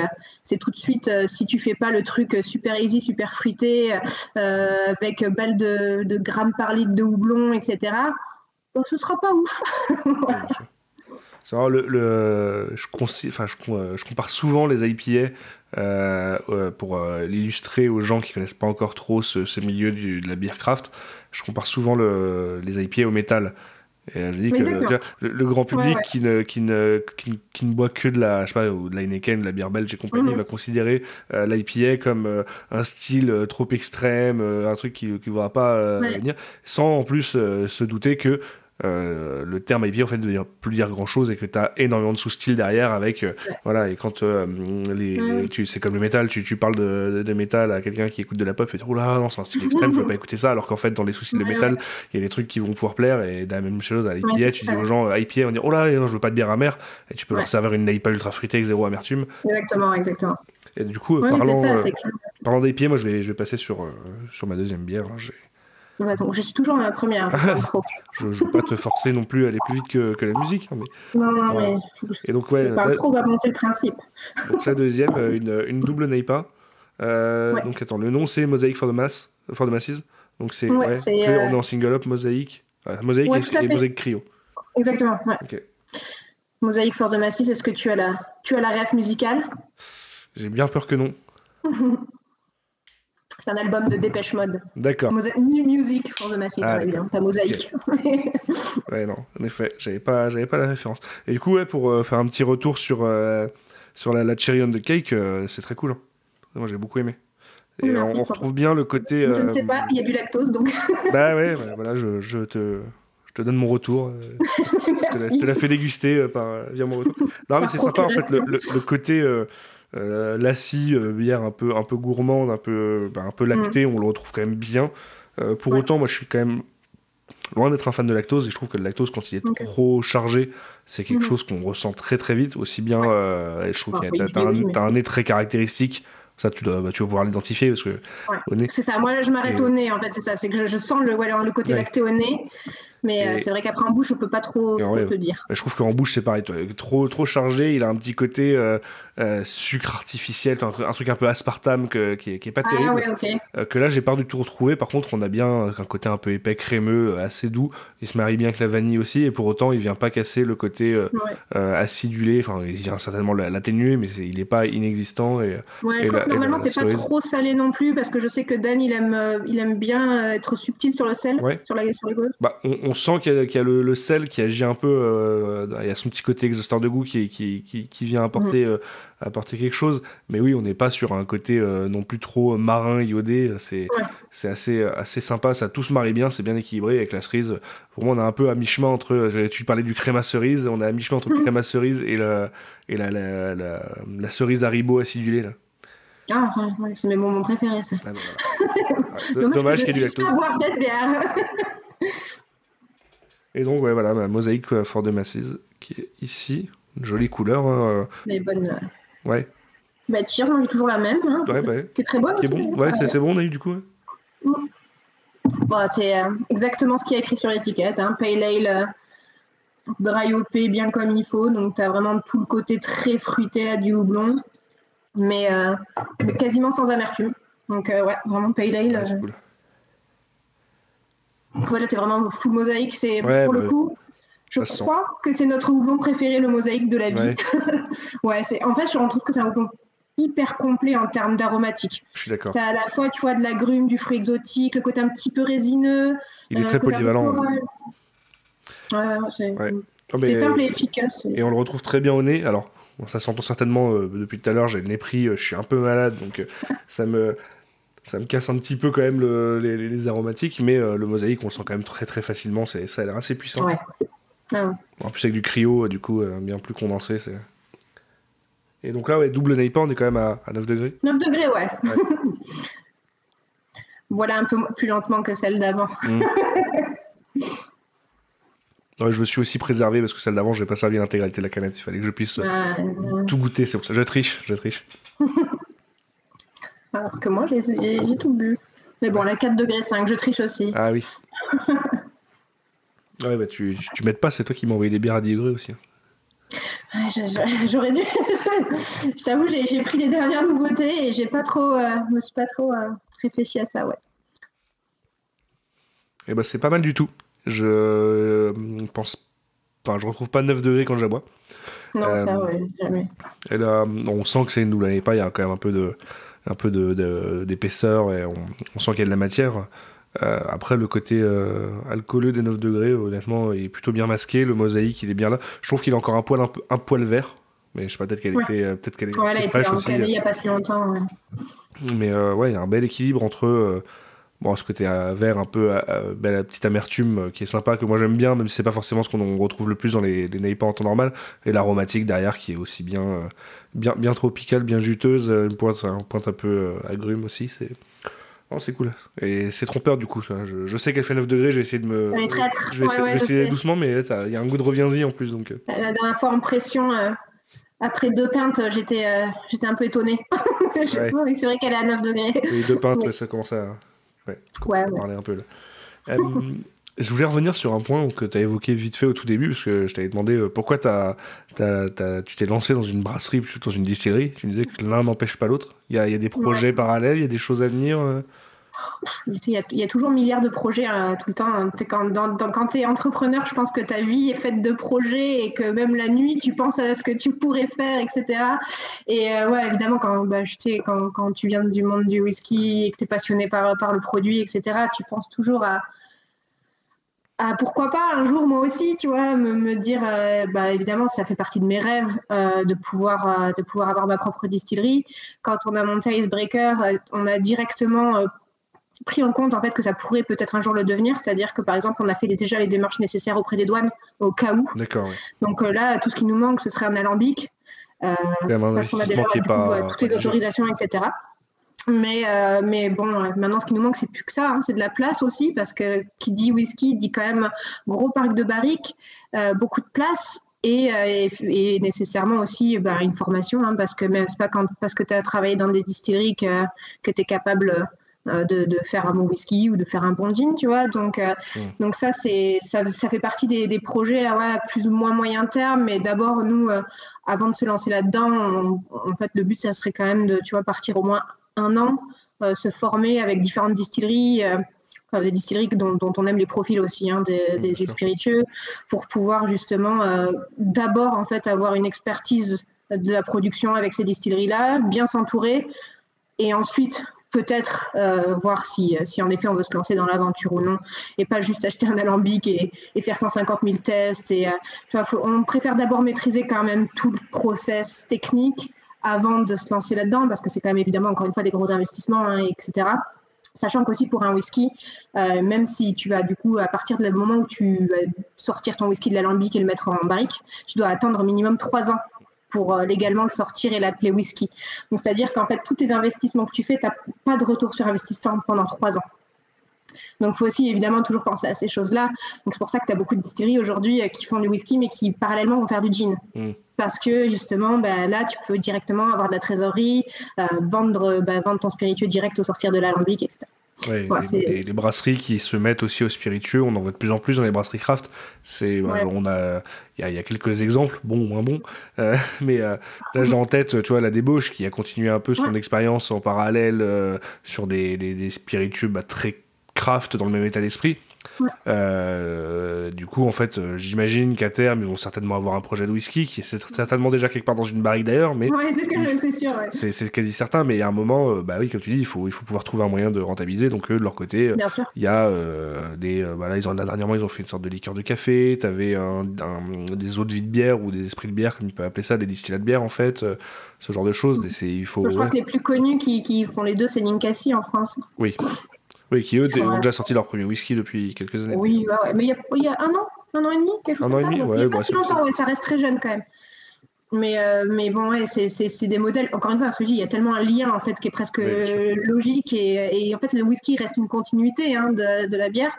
tout de suite, si tu fais pas le truc super easy, super fruité, avec balle de grammes par litre de houblon, etc., bon, ce sera pas ouf. Voilà. C'est vrai, je compare souvent les IPA pour l'illustrer aux gens qui connaissent pas encore trop ce milieu de la beer craft. Je compare souvent les IPA au métal. Et je dis que le grand public qui ne boit que de la, je sais pas, ou de la Heineken, de la bière belge et compagnie, va considérer l'IPA comme un style trop extrême, un truc qui ne voudra pas venir, sans en plus se douter que le terme IPA en fait ne veut plus dire grand chose et que tu as énormément de sous-styles derrière avec voilà, et quand c'est comme le métal, tu parles de métal à quelqu'un qui écoute de la pop et tu dis oh là non c'est un style extrême, je veux pas écouter ça, alors qu'en fait dans les sous-styles de métal il y a des trucs qui vont pouvoir plaire, et la même chose à l'IPA, tu dis aux gens IPA on dit oh là non, je veux pas de bière amère, et tu peux leur servir une IPA ultra fruitée avec 0 amertume. Exactement. Et du coup parlant d'IPA, moi je vais passer sur ma deuxième bière, hein. Donc, je suis toujours la première. Je ne veux pas te forcer non plus à aller plus vite que la musique. Hein, mais... Non, mais... Et donc, trop va penser le principe. Donc la deuxième, une double NEIPA. Donc attends, le nom c'est Mosaic for the Masses. Donc c'est on est en single up, Mosaic. Mosaic et Mosaic Cryo. Exactement, ouais. Okay. Mosaic for the Masses, est-ce que tu as la ref musicale? J'ai bien peur que non. C'est un album de Dépêche Mode. D'accord. Music for the Masses, évidemment, pas Mosaïque. Okay. Ouais, non, en effet, j'avais pas la référence. Et du coup, pour faire un petit retour sur la Cherry on the Cake, c'est très cool. Hein. Moi, j'ai beaucoup aimé. Et merci, on retrouve bien le côté... Je ne sais pas, il y a du lactose, donc... Bah ouais, voilà, je te donne mon retour. Je te la fais déguster via mon retour. Non, mais c'est sympa, en fait, le côté... Lassie, bière un peu gourmande, un peu lactée, on le retrouve quand même bien. Pour autant, moi je suis quand même loin d'être un fan de lactose, et je trouve que le lactose, quand il est trop chargé, c'est quelque chose qu'on ressent très très vite, aussi bien je trouve que t'as un nez très caractéristique. Ça, tu vas pouvoir l'identifier parce que au nez. C'est ça, moi je m'arrête au nez en fait, c'est ça, c'est que je sens le côté lacté au nez. Mais c'est vrai qu'après en bouche, on peut pas trop te dire. Je trouve qu'en bouche, c'est pareil. Trop chargé, il a un petit côté sucre artificiel, un truc un peu aspartame qui est pas terrible. Que là, j'ai pas du tout retrouvé. Par contre, on a bien un côté un peu épais, crémeux, assez doux. Il se marie bien avec la vanille aussi. Et pour autant, il vient pas casser le côté acidulé. Enfin, il vient certainement l'atténuer, mais il est pas inexistant. Je crois que normalement, c'est pas trop salé non plus, parce que je sais que Dan, il aime bien être subtil sur le sel, sur les gaules. Bah, on sent qu'il y a le sel qui agit un peu, il y a son petit côté exhausteur de goût qui vient apporter quelque chose, mais oui, on n'est pas sur un côté non plus trop marin, iodé, c'est assez sympa, ça tout se marie bien, c'est bien équilibré avec la cerise. Pour moi, on est un peu à mi-chemin entre, tu parlais du crème à cerise, on est à mi-chemin entre le crème à cerise et la cerise Haribo acidulée là. Ah, c'est mes moments préférés, ça. Ah, voilà. Dommage qu'il y ait du lactose. Je vais boire cette bière. Et donc, voilà, ma Mosaic for the Masses, qui est ici. Une jolie couleur. Mais bonne. Ouais. Bah, cheers, moi j'ai toujours la même. Hein, qui est très bonne. Qui est bon. Ouais, c'est bon, Naïf, du coup. Bon, c'est exactement ce qu'il y a écrit sur l'étiquette. Hein, Pale Ale, dry hoppé, bien comme il faut. Donc, tu as vraiment tout le côté très fruité à du houblon. Mais quasiment sans amertume. Donc, vraiment Pale Ale. C'est cool. Voilà, c'est vraiment full Mosaïque. C'est pour le coup, je crois que c'est notre houblon préféré, le Mosaïque de la vie. En fait, on trouve que c'est un houblon hyper complet en termes d'aromatique. Je suis d'accord. Tu as à la fois, tu vois, de l'agrume, du fruit exotique, le côté un petit peu résineux. Il est très polyvalent. C'est simple et efficace. Et on le retrouve très bien au nez. Alors, ça s'entend certainement depuis tout à l'heure, j'ai le nez pris, je suis un peu malade, donc ça me casse un petit peu quand même les aromatiques, mais le Mosaïque, on le sent quand même très très facilement, ça a l'air assez puissant. En plus avec du cryo, du coup, bien plus condensé. Et donc là, double NEIPA, on est quand même à 9 degrés. 9 degrés, ouais. Voilà, un peu plus lentement que celle d'avant. Je me suis aussi préservé, parce que celle d'avant, je n'ai pas servi l'intégralité de la canette, il fallait que je puisse tout goûter, c'est pour ça. Je triche. Alors que moi, j'ai tout bu. Mais bon, la 4,5 degrés, je triche aussi. Ah oui. Ouais, bah tu m'aides pas, c'est toi qui m'as envoyé des bières à 10 degrés aussi. J'aurais dû. Je t'avoue, j'ai pris les dernières nouveautés et je me suis pas trop réfléchi à ça, ouais. Et bah c'est pas mal du tout. Je pense, enfin je retrouve pas 9 degrés quand je la bois. Non, ça, ouais, jamais. On sent que c'est une double IPA, il y a quand même un peu d'épaisseur et on sent qu'il y a de la matière. Après, le côté alcooleux des 9 degrés, honnêtement, il est plutôt bien masqué. Le mosaïque, il est bien là. Je trouve qu'il est encore un poil vert. Mais je sais pas, peut-être qu'elle était Ouais, elle a été fraîche aussi. encalée il y a pas si longtemps. Ouais. Mais ouais, il y a un bel équilibre entre ce côté vert, un peu la petite amertume qui est sympa, que moi j'aime bien, même si c'est pas forcément ce qu'on retrouve le plus dans les NEIPA en temps normal. Et l'aromatique derrière qui est aussi bien tropicale, bien juteuse. Une pointe un peu agrume aussi. C'est cool. Et c'est trompeur du coup. Ça. Je sais qu'elle fait 9 degrés, je vais essayer de me. Elle est traître. Je vais essayer doucement, mais il y a un goût de reviens-y en plus. Donc... La dernière fois en pression, après 2 pintes, j'étais un peu étonnée. Ouais. C'est vrai qu'elle est à 9 degrés. Et 2 pintes, ça commence à parler un peu là. Je voulais revenir sur un point que tu as évoqué vite fait au tout début, parce que je t'avais demandé pourquoi tu t'es lancé dans une brasserie plutôt que dans une distillerie. Tu me disais que l'un n'empêche pas l'autre. Il y a des projets parallèles, il y a des choses à venir. Il y a toujours milliards de projets tout le temps. Quand tu es entrepreneur, je pense que ta vie est faite de projets et que même la nuit, tu penses à ce que tu pourrais faire, etc. Et ouais, évidemment, quand tu viens du monde du whisky et que tu es passionné par le produit, etc., tu penses toujours à pourquoi pas un jour moi aussi, tu vois, me dire, évidemment, ça fait partie de mes rêves de pouvoir avoir ma propre distillerie. Quand on a monté Icebreaker, on a directement pris en compte en fait que ça pourrait peut-être un jour le devenir, c'est-à-dire que par exemple on a fait déjà les démarches nécessaires auprès des douanes au cas où. D'accord. Ouais. Donc là, tout ce qui nous manque, ce serait un alambic, parce qu'on a déjà toutes les autorisations, etc. Mais bon, maintenant ce qui nous manque, c'est plus que ça, hein, c'est de la place aussi, parce que qui dit whisky dit quand même gros parc de barriques, beaucoup de place. Et nécessairement aussi une formation, hein, parce que même c'est pas parce que tu as travaillé dans des distilleries que tu es capable de faire un bon whisky ou de faire un bon gin, tu vois. Donc ça fait partie des projets à plus ou moins moyen terme. Mais d'abord, nous, avant de se lancer là-dedans, en fait, le but, ça serait quand même de partir au moins 1 an, se former avec différentes distilleries, des distilleries dont on aime les profils aussi, hein, des spiritueux, pour pouvoir justement d'abord en fait avoir une expertise de la production avec ces distilleries-là, bien s'entourer, et ensuite peut-être voir si en effet on veut se lancer dans l'aventure ou non, et pas juste acheter un alambic et faire 150 000 tests. On préfère d'abord maîtriser quand même tout le process technique avant de se lancer là-dedans, parce que c'est quand même évidemment encore une fois des gros investissements, hein, etc. Sachant qu'aussi pour un whisky, même si tu vas du coup, à partir du moment où tu vas sortir ton whisky de l'alambic et le mettre en barrique, tu dois attendre au minimum 3 ans pour légalement le sortir et l'appeler whisky. Donc c'est-à-dire qu'en fait, tous tes investissements que tu fais, tu n'as pas de retour sur investissement pendant 3 ans. Donc il faut aussi évidemment toujours penser à ces choses-là. Donc c'est pour ça que tu as beaucoup de distilleries aujourd'hui qui font du whisky, mais qui parallèlement vont faire du gin. Parce que justement, là, tu peux directement avoir de la trésorerie, vendre ton spiritueux direct au sortir de l'alambic, etc. Ouais, les brasseries qui se mettent aussi au spiritueux, on en voit de plus en plus dans les brasseries craft. Il y a quelques exemples, bons ou moins bons, mais là j'ai en tête, tu vois, la Débauche qui a continué un peu son expérience en parallèle sur des spiritueux très craft dans le même état d'esprit. Du coup, en fait, j'imagine qu'à terme, ils vont certainement avoir un projet de whisky qui est certainement déjà quelque part dans une barrique d'ailleurs. Mais c'est sûr. Ouais. C'est quasi certain, mais il y a un moment, oui, comme tu dis, il faut pouvoir trouver un moyen de rentabiliser. Donc, eux, de leur côté, il y a dernièrement, ils ont fait une sorte de liqueur de café. Tu avais des eaux de vie de bière ou des esprits de bière, comme ils peuvent appeler ça, des distillats de bière, en fait, ce genre de choses. Je crois que les plus connus qui font les deux, c'est Ninkasi en France. Oui. Oui, qui eux ont déjà sorti leur premier whisky depuis quelques années. Oui, mais il y a 1 an et demi, quelque chose comme ça. Il n'y a pas si longtemps, ça reste très jeune quand même. Mais bon, c'est des modèles. Encore une fois, parce que il y a tellement un lien en fait qui est presque logique, et en fait le whisky reste une continuité, hein, de la bière,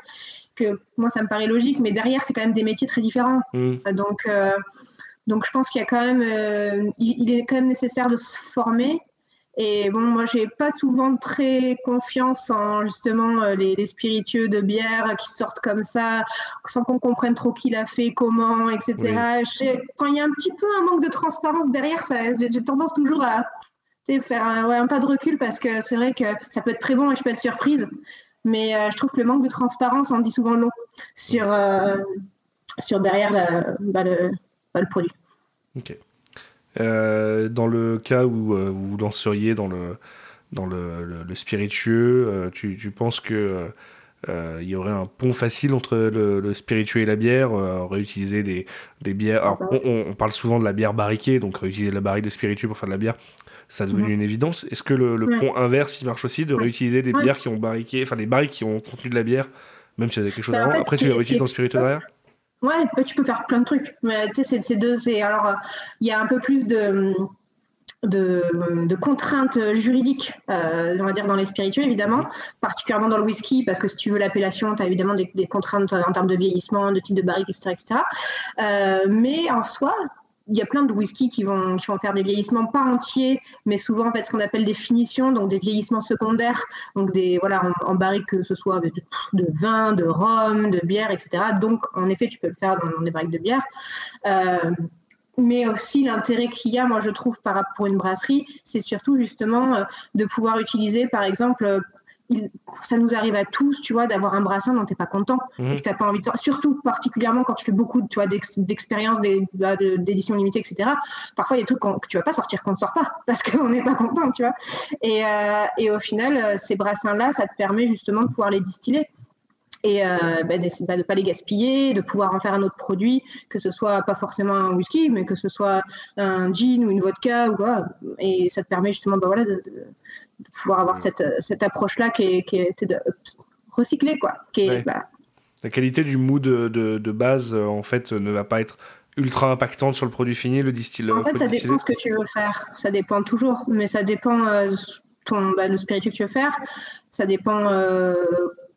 que moi ça me paraît logique, mais derrière c'est quand même des métiers très différents. Donc je pense qu'il y a quand même, il est quand même nécessaire de se former. Et bon, moi, j'ai pas souvent très confiance en justement les spiritueux de bière qui sortent comme ça, sans qu'on comprenne trop qui l'a fait, comment, Oui. etc. Quand il y a un petit peu un manque de transparence derrière, j'ai tendance toujours à faire un pas de recul parce que c'est vrai que ça peut être très bon et je peux être surprise. Mais je trouve que le manque de transparence en dit souvent long sur derrière le produit. Ok. Dans le cas où vous vous lanceriez dans le spiritueux, tu penses que il y aurait un pont facile entre le spiritueux et la bière, réutiliser des bières. Alors, on parle souvent de la bière barriquée, donc réutiliser la barrique de spiritueux pour faire de la bière, ça a devenu une évidence. Est-ce que le Ouais. pont inverse, il marche aussi, de réutiliser des bières qui ont barriqué, enfin des barriques qui ont contenu de la bière, même s'il y avait quelque chose En avant. fait, Après, tu les réutilises dans le spiritueux derrière? Ouais, tu peux faire plein de trucs. Mais tu sais, c'est deux. Alors, il y a un peu plus de contraintes juridiques, on va dire dans les spiritueux évidemment, particulièrement dans le whisky, parce que si tu veux l'appellation, tu as évidemment des contraintes en termes de vieillissement, de type de barrique, etc. Mais en soi, il y a plein de whisky qui vont faire des vieillissements pas entiers, mais souvent en fait ce qu'on appelle des finitions, donc des vieillissements secondaires, donc en barrique, que ce soit de vin, de rhum, de bière, etc. Donc en effet, tu peux le faire dans des barriques de bière. Mais aussi l'intérêt qu'il y a, moi je trouve, pour une brasserie, c'est surtout justement de pouvoir utiliser, par exemple, ça nous arrive à tous, tu vois, d'avoir un brassin dont tu n'es pas content et que tu n'as pas envie de sortir. Surtout, particulièrement quand tu fais beaucoup, tu vois, d'expériences d'édition limitée, etc. Parfois, il y a des trucs que tu ne vas pas sortir, qu'on ne sort pas parce qu'on n'est pas content, tu vois. Et au final, ces brassins-là, ça te permet justement de pouvoir les distiller. Et de ne pas les gaspiller, de pouvoir en faire un autre produit, que ce soit pas forcément un whisky, mais que ce soit un gin ou une vodka ou quoi. Et ça te permet justement de pouvoir avoir cette approche-là qui est de recycler, quoi. Ouais. La qualité du mou de base, en fait, ne va pas être ultra impactante sur le produit fini, le distillé. En fait, ça dépend ce que tu veux faire. Ça dépend toujours, mais ça dépend le spiritueux que tu veux faire. Ça dépend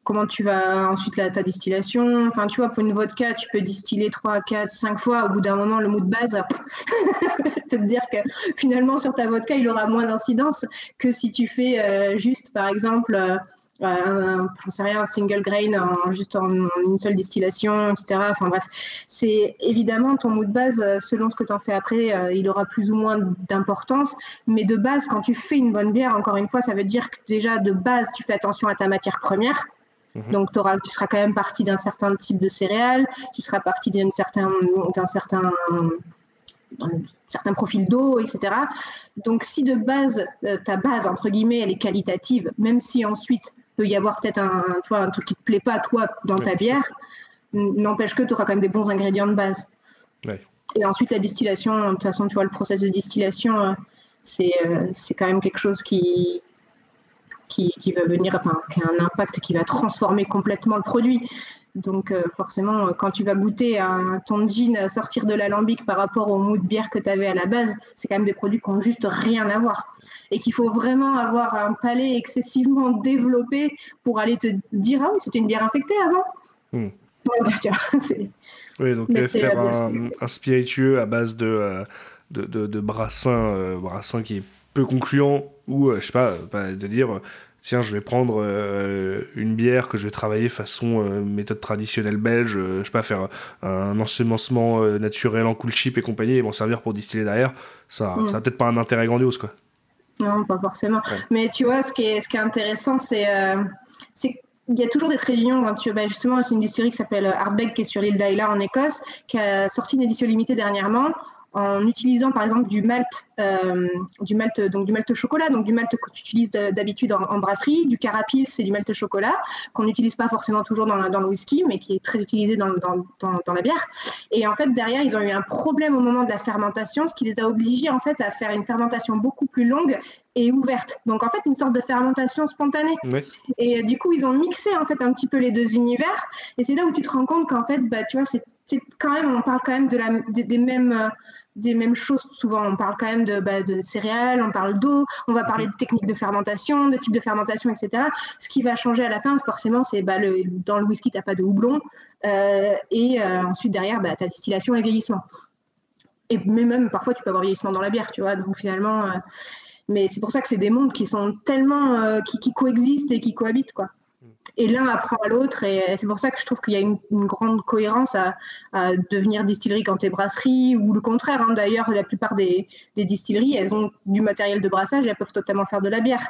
comment tu vas ensuite ta distillation. Enfin, tu vois, pour une vodka, tu peux distiller 3, 4, 5 fois. Au bout d'un moment, le mou de base, je peux te dire que finalement, sur ta vodka, il aura moins d'incidence que si tu fais juste, par exemple, j'en sais rien, un single grain juste en une seule distillation, etc. Enfin bref, c'est évidemment ton mou de base, selon ce que tu en fais après, il aura plus ou moins d'importance. Mais de base, quand tu fais une bonne bière, encore une fois, ça veut dire que déjà de base, tu fais attention à ta matière première. Donc, tu seras quand même parti d'un certain type de céréales, tu seras parti d'un certain profil d'eau, etc. Donc, si de base, ta base, entre guillemets, elle est qualitative, même si ensuite, peut y avoir peut-être un truc qui ne te plaît pas, toi, dans ta bière, n'empêche que tu auras quand même des bons ingrédients de base. Ouais. Et ensuite, la distillation, de toute façon, tu vois, le process de distillation, c'est quand même quelque chose qui va venir, qui a un impact qui va transformer complètement le produit. Donc forcément, quand tu vas goûter ton gin sortir de l'alambic par rapport au mou de bière que tu avais à la base, c'est quand même des produits qui n'ont juste rien à voir. Et qu'il faut vraiment avoir un palais excessivement développé pour aller te dire « Ah oui, c'était une bière infectée avant ». Oui, donc faire un spiritueux à base de brassin qui est peu concluant, ou je sais pas, de dire tiens, je vais prendre une bière que je vais travailler façon méthode traditionnelle belge, je sais pas, faire un ensemencement naturel en cool chip et compagnie, et m'en servir pour distiller derrière, ça a peut-être pas un intérêt grandiose, quoi. Non, pas forcément. Ouais. Mais tu vois, ce qui est intéressant, c'est il y a toujours des traits d'union. Justement, c'est une distillerie qui s'appelle Ardbeg, qui est sur l'île d'Ayla en Écosse, qui a sorti une édition limitée dernièrement en utilisant par exemple du malt chocolat, donc du malt que tu utilises d'habitude en brasserie, du carapils, c'est du malt chocolat qu'on n'utilise pas forcément toujours dans le whisky, mais qui est très utilisé dans la bière. Et en fait, derrière, ils ont eu un problème au moment de la fermentation, ce qui les a obligés en fait à faire une fermentation beaucoup plus longue et ouverte. Donc en fait, une sorte de fermentation spontanée. Oui. Et du coup, ils ont mixé en fait un petit peu les deux univers. Et c'est là où tu te rends compte qu'en fait, tu vois, c'est quand même, on parle quand même des mêmes choses. Souvent, on parle quand même de céréales, on parle d'eau, on va parler de techniques de fermentation, de types de fermentation, etc. Ce qui va changer à la fin, forcément, c'est dans le whisky, tu n'as pas de houblon. Ensuite, derrière, tu as distillation et vieillissement. Mais même, parfois, tu peux avoir vieillissement dans la bière, tu vois. Donc, finalement, Mais c'est pour ça que c'est des mondes qui sont tellement qui coexistent et qui cohabitent, quoi. Et l'un apprend à l'autre, et c'est pour ça que je trouve qu'il y a une grande cohérence à devenir distillerie quand t'es brasserie, ou le contraire. Hein. D'ailleurs, la plupart des distilleries, elles ont du matériel de brassage, et elles peuvent totalement faire de la bière.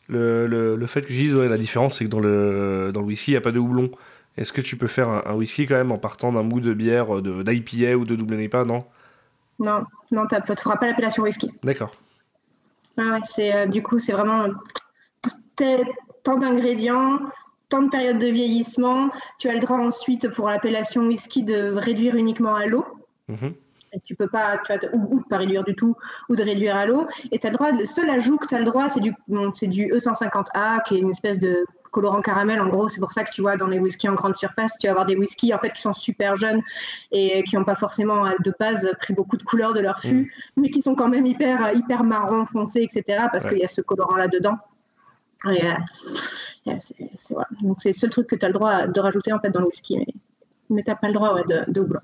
Le fait que je dise la différence, c'est que dans le whisky, il n'y a pas de houblon. Est-ce que tu peux faire un whisky quand même en partant d'un moût de bière d'IPA ou de double IPA, non ? Non, tu ne feras pas l'appellation whisky. D'accord. Du coup, c'est vraiment tant d'ingrédients, tant de périodes de vieillissement. Tu as le droit ensuite pour l'appellation whisky de réduire uniquement à l'eau. Et tu peux pas, ou pas réduire du tout, ou de réduire à l'eau. Et tu as le droit, le seul ajout que tu as le droit, c'est du E150A, qui est une espèce de colorant caramel. En gros, c'est pour ça que tu vois dans les whiskies en grande surface, tu vas avoir des whiskies en fait qui sont super jeunes et qui n'ont pas forcément de base pris beaucoup de couleurs de leur fût, mais qui sont quand même hyper marron foncé, etc. Parce qu'il y a ce colorant là dedans. Voilà. Donc c'est le seul truc que tu as le droit de rajouter en fait dans le whisky, mais tu n'as pas le droit de houblon.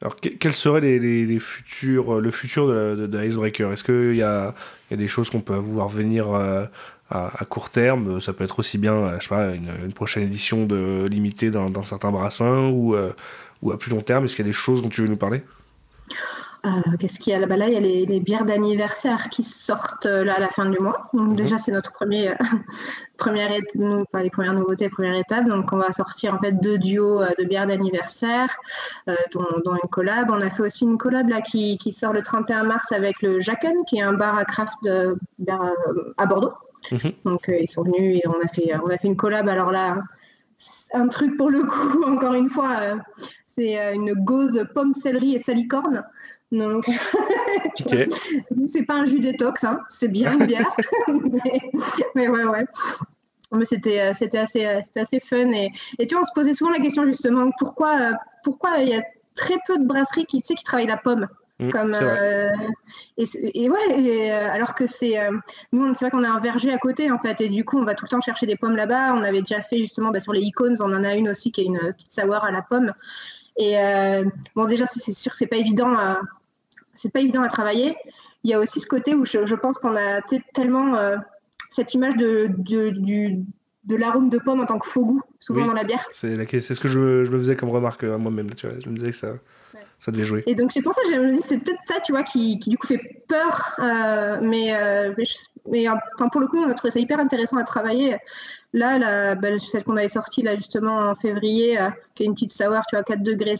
Alors quels seraient le futur de Icebreaker ? Est-ce qu'il y a des choses qu'on peut voir venir à court terme ? Ça peut être aussi bien, je sais pas, une prochaine édition limitée d'un certain brassin ou à plus long terme. Est-ce qu'il y a des choses dont tu veux nous parler ? Qu'est-ce qu'il y a là-bas ? Là, il y a les bières d'anniversaire qui sortent là à la fin du mois. Donc déjà, c'est notre les premières nouveautés, première étape. Donc on va sortir en fait 2 duos de bières d'anniversaire, dont une collab. On a fait aussi une collab là qui sort le 31 mars avec le Jacken, qui est un bar à craft de bière à Bordeaux. Donc ils sont venus et on a fait une collab. Alors là, un truc pour le coup, encore une fois, c'est une gauze pomme, céleri et salicorne. Donc, c'est pas un jus détox, hein, c'est bien une bière. mais ouais. Mais c'était assez fun. Et tu vois, on se posait souvent la question justement, pourquoi il y a très peu de brasseries qui travaillent la pomme. Alors que nous, c'est vrai qu'on a un verger à côté en fait, et du coup on va tout le temps chercher des pommes là-bas. On avait déjà fait justement sur les Icons, on en a une aussi qui est une petite sour à la pomme. Et bon, déjà c'est sûr que c'est pas évident à travailler. Il y a aussi ce côté où je pense qu'on a tellement cette image de l'arôme de pomme en tant que faux goût souvent dans la bière. C'est ce que je me faisais comme remarque à moi-même, tu vois. Je me disais que ça devait jouer. Et donc c'est pour ça que je me dis c'est peut-être ça, tu vois, qui du coup fait peur, mais pour le coup on a trouvé ça hyper intéressant à travailler. Là, celle qu'on avait sortie là justement en février, qui est une petite sour, tu vois, 4,5 degrés,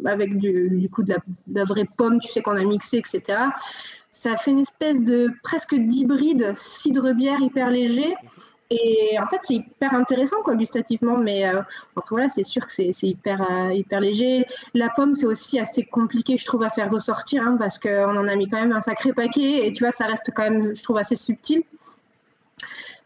avec du coup de la vraie pomme, tu sais, qu'on a mixé, etc. Ça fait une espèce de presque d'hybride cidre-bière hyper léger. Et en fait, c'est hyper intéressant quoi, gustativement, mais voilà, c'est sûr que c'est hyper léger. La pomme, c'est aussi assez compliqué, je trouve, à faire ressortir, hein, parce qu'on en a mis quand même un sacré paquet, et tu vois, ça reste quand même, je trouve, assez subtil.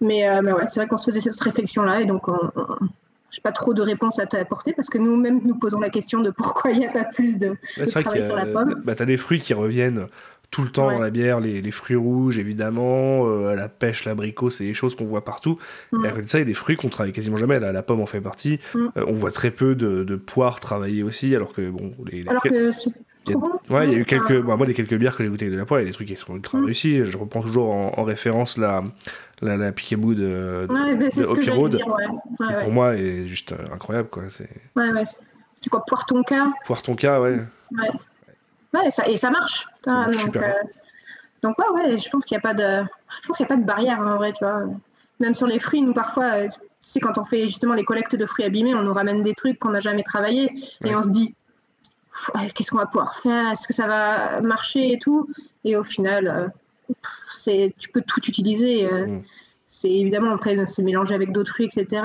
Mais ouais, c'est vrai qu'on se faisait cette réflexion-là, et donc je n'ai pas trop de réponses à t'apporter, parce que nous-mêmes, nous posons la question de pourquoi il n'y a pas plus de travail sur la pomme. Tu as des fruits qui reviennent tout le temps dans la bière, les fruits rouges évidemment, la pêche, l'abricot, c'est des choses qu'on voit partout. Et à côté de ça, il y a des fruits qu'on travaille quasiment jamais. La pomme en fait partie. On voit très peu de poires travailler aussi, alors que bon, il y a eu quelques, moi les quelques bières que j'ai goûtées de la poire, il y a des trucs qui sont ultra réussis. Je reprends toujours en référence la Peekaboo de Hopi Road, qui pour moi est juste incroyable quoi. C'est quoi, Poire Tonka, ouais. Ouais, et ça marche. Donc je pense qu'il n'y a pas de barrière en vrai, tu vois. Même sur les fruits, nous parfois, tu sais, quand on fait justement les collectes de fruits abîmés, on nous ramène des trucs qu'on n'a jamais travaillé et on se dit qu'est-ce qu'on va pouvoir faire, est-ce que ça va marcher et tout. Et au final, tu peux tout utiliser. C'est évidemment après c'est mélangé avec d'autres fruits, etc.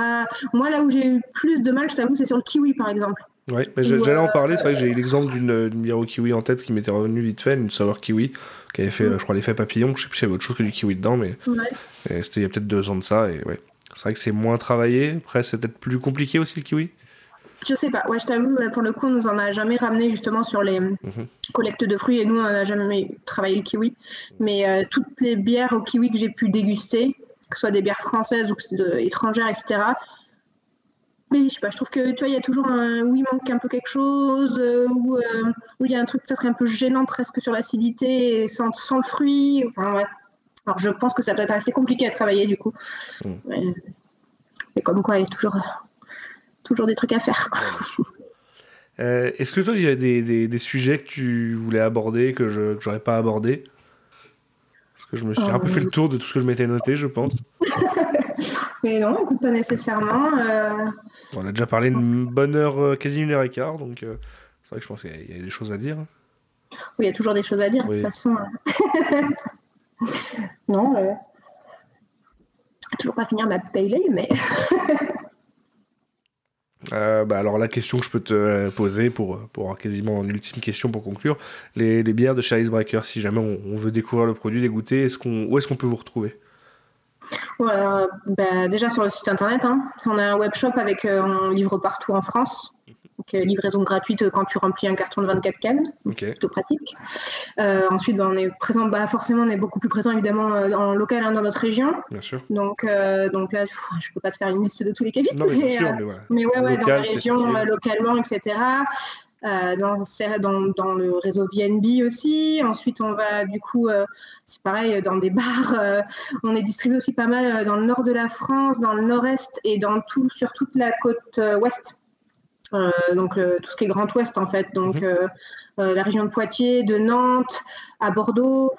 Moi, là où j'ai eu plus de mal, je t'avoue, c'est sur le kiwi par exemple. Ouais, mais j'allais en parler, c'est vrai que j'ai eu l'exemple d'une bière au kiwi en tête qui m'était revenue vite fait, une sour kiwi, qui avait fait, je crois, l'effet papillon, je sais plus s'il y avait autre chose que du kiwi dedans, mais c'était il y a peut-être 2 ans de ça, et ouais. C'est vrai que c'est moins travaillé, après c'est peut-être plus compliqué aussi le kiwi. Je sais pas, je t'avoue, pour le coup, on nous en a jamais ramené justement sur les collectes de fruits, et nous, on n'a jamais travaillé le kiwi, mais toutes les bières au kiwi que j'ai pu déguster, que ce soit des bières françaises ou étrangères, etc., Mais je sais pas, je trouve que, tu vois, il y a toujours où il manque un peu quelque chose, où il y a un truc peut-être un peu gênant presque sur l'acidité, sans le fruit. Enfin, ouais. Alors, je pense que ça doit être assez compliqué à travailler, du coup. Ouais. Mais comme quoi, il y a toujours des trucs à faire. Est-ce que toi, il y a des sujets que tu voulais aborder, que j'aurais pas abordé? Parce que je me suis un peu fait le tour de tout ce que je m'étais noté, je pense. Mais non, écoute, pas nécessairement. On a déjà parlé une bonne heure, quasi 1h15, donc c'est vrai que je pense qu'il y a des choses à dire. Oui, il y a toujours des choses à dire, Oui. de toute façon. Non, toujours pas finir ma pale ale, mais... Alors la question que je peux te poser pour quasiment une ultime question pour conclure, les bières de chez Icebreaker, si jamais on veut découvrir le produit, les goûter, où est-ce qu'on peut vous retrouver? Voilà, déjà sur le site internet, hein. On a un webshop avec on livre partout en France. Donc, livraison gratuite quand tu remplis un carton de 24 cannes, plutôt pratique. Ensuite, on est présent, forcément, on est beaucoup plus présent évidemment en local dans notre région. Bien sûr. Donc là, je peux pas te faire une liste de tous les cavistes, non, mais, sûr, mais ouais, local, dans la région, localement, etc. Dans le réseau VNB aussi. Ensuite, on va du coup, c'est pareil, dans des bars. On est distribué aussi pas mal dans le nord de la France, dans le nord-est et sur toute la côte ouest. Donc tout ce qui est Grand Ouest en fait. Donc la région de Poitiers, de Nantes, à Bordeaux.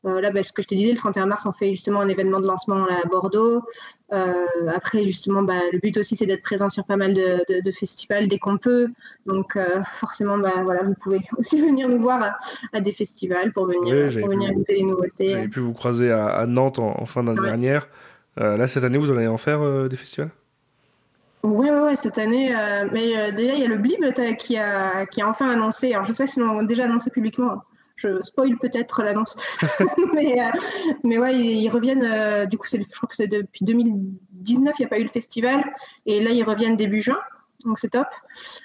Là, ce que je te disais, le 31 mars, on fait justement un événement de lancement là, à Bordeaux. Après, justement, le but aussi, c'est d'être présent sur pas mal de festivals dès qu'on peut. Donc, forcément, voilà, vous pouvez aussi venir nous voir à des festivals pour venir goûter les nouveautés. J'avais pu vous croiser à Nantes en fin d'année dernière. Là, cette année, vous allez en faire des festivals? Ouais, cette année. Mais déjà, il y a le Blib qui a enfin annoncé. Alors, je ne sais pas s'ils l'ont déjà annoncé publiquement. Je spoil peut-être l'annonce. mais ouais, ils reviennent. Du coup, je crois que c'est depuis 2019, il n'y a pas eu le festival. Et là, ils reviennent début juin. Donc, c'est top.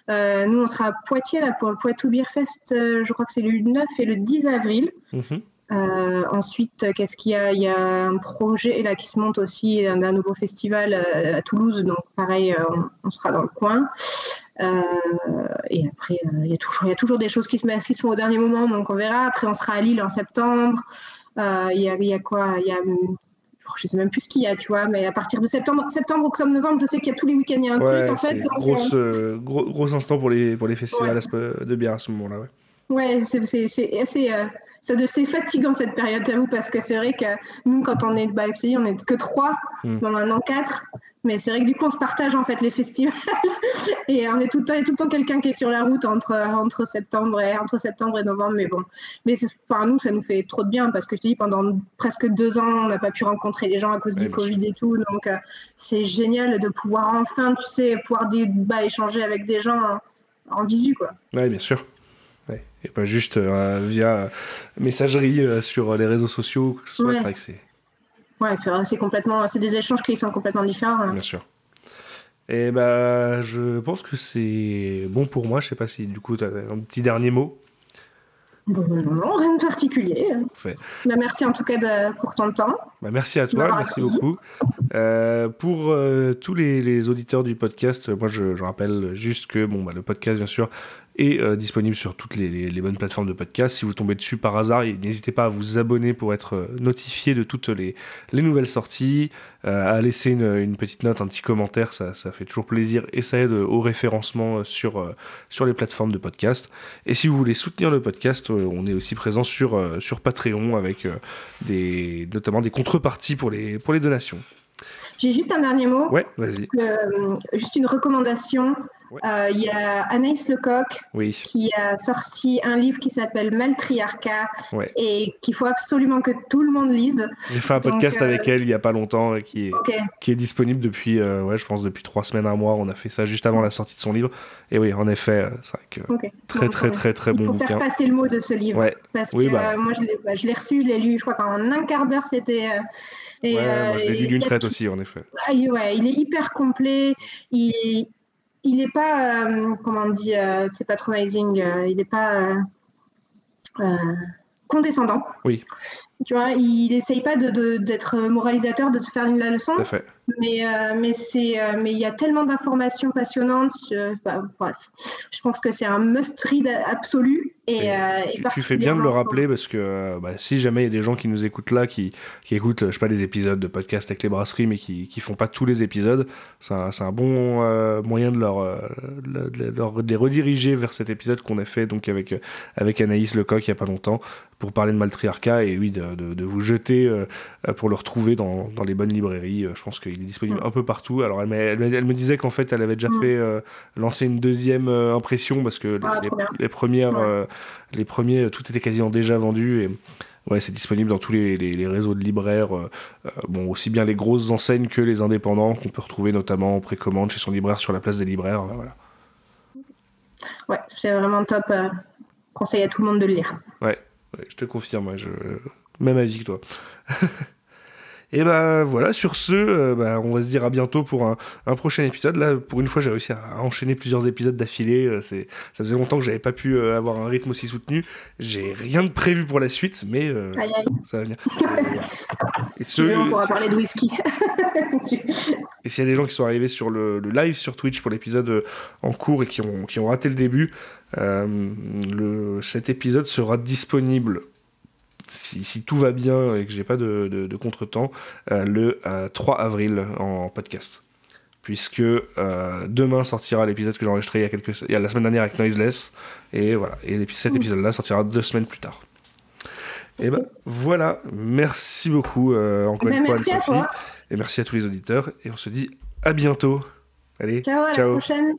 Nous, on sera à Poitiers là, pour le Poitou Beer Fest. Je crois que c'est le 9 et le 10 avril. Ensuite, qu'est-ce qu'il y a? Il y a un projet là qui se monte aussi d'un nouveau festival à Toulouse. Donc, pareil, on sera dans le coin. Et après, il y a toujours des choses qui se font au dernier moment, donc on verra. Après, on sera à Lille en septembre. Il y a quoi? Je sais même plus ce qu'il y a, tu vois, mais à partir de septembre, octobre, novembre, je sais qu'il y a tous les week-ends, il y a un truc en fait. Donc, gros instant pour les festivals de bière à ce moment-là, ouais. Ouais, c'est assez. C'est fatigant cette période, j'avoue, parce que c'est vrai que nous, quand on est que 3, maintenant 4. Mais c'est vrai que du coup, on se partage en fait les festivals et on est tout le temps quelqu'un qui est sur la route entre septembre et novembre. Mais bon, nous, ça nous fait trop de bien parce que je te dis, pendant presque 2 ans, on n'a pas pu rencontrer les gens à cause du Covid et tout. Donc, c'est génial de pouvoir enfin, tu sais, échanger avec des gens en visu, quoi. Ouais, bien sûr. Ouais. Et pas juste via messagerie sur les réseaux sociaux, que ce soit, c'est vrai que c'est... Ouais, c'est des échanges qui sont complètement différents. Bien sûr. Et je pense que c'est bon pour moi. Je sais pas si du coup tu as un petit dernier mot. Non, rien de particulier. Merci en tout cas pour ton temps. Merci à toi, merci beaucoup. Pour tous les auditeurs du podcast, moi je rappelle juste que le podcast bien sûr est disponible sur toutes les bonnes plateformes de podcast. Si vous tombez dessus par hasard, n'hésitez pas à vous abonner pour être notifié de toutes les nouvelles sorties, à laisser une petite note, un petit commentaire, ça fait toujours plaisir et ça aide au référencement sur les plateformes de podcast. Et si vous voulez soutenir le podcast, on est aussi présent sur Patreon avec notamment des contreparties pour les donations. J'ai juste un dernier mot. Ouais, vas-y. Juste une recommandation. Il y a Anaïs Lecoq qui a sorti un livre qui s'appelle Maltriarcat et qu'il faut absolument que tout le monde lise. J'ai fait un podcast avec elle il n'y a pas longtemps qui est disponible depuis, je pense depuis 3 semaines, un mois. On a fait ça juste avant la sortie de son livre. Et oui, en effet, c'est vrai que très bon bouquin. Il faut faire passer le mot de ce livre. Parce que moi, je l'ai reçu, je l'ai lu, je crois qu'en un quart d'heure, c'était... moi, je l'ai lu d'une traite aussi, en effet. Il est hyper complet. Il n'est pas, comment on dit, c'est patronizing, il n'est pas condescendant. Oui. Tu vois, il essaye pas d'être moralisateur, de te faire la leçon. Tout à fait. Mais il y a tellement d'informations passionnantes. Bref, je pense que c'est un must-read absolu. Et tu fais bien de le rappeler parce que si jamais il y a des gens qui nous écoutent là, qui écoutent, je sais pas, des épisodes de podcast avec les brasseries, mais qui font pas tous les épisodes, c'est un bon moyen de les rediriger vers cet épisode qu'on a fait donc avec Anaïs Lecoq il y a pas longtemps pour parler de Maltriarcat et oui de vous jeter pour le retrouver dans les bonnes librairies. Je pense qu'il est disponible un peu partout. Alors elle me disait qu'en fait elle avait déjà fait lancer une deuxième impression parce que les premiers tout était quasiment déjà vendu et ouais, c'est disponible dans tous les réseaux de libraires, aussi bien les grosses enseignes que les indépendants qu'on peut retrouver notamment en précommande chez son libraire sur la place des libraires. Voilà. Ouais, c'est vraiment top. Conseille à tout le monde de le lire. Ouais, je te confirme, même avis que toi. Et voilà, sur ce, on va se dire à bientôt pour un prochain épisode. Là, pour une fois, j'ai réussi à enchaîner plusieurs épisodes d'affilée. Ça faisait longtemps que j'avais pas pu avoir un rythme aussi soutenu. J'ai rien de prévu pour la suite, mais ça va venir. On pourra parler de whisky. Et s'il y a des gens qui sont arrivés sur le live sur Twitch pour l'épisode en cours et qui ont raté le début, cet épisode sera disponible si tout va bien et que j'ai pas de contretemps, le 3 avril en podcast. Puisque demain sortira l'épisode que j'ai enregistré il y a la semaine dernière avec Noiseless. Et voilà. Et cet épisode-là sortira 2 semaines plus tard. Et voilà. Merci beaucoup encore une fois Anne-Sophie. Et merci à tous les auditeurs. Et on se dit à bientôt. Allez, ciao. À la prochaine.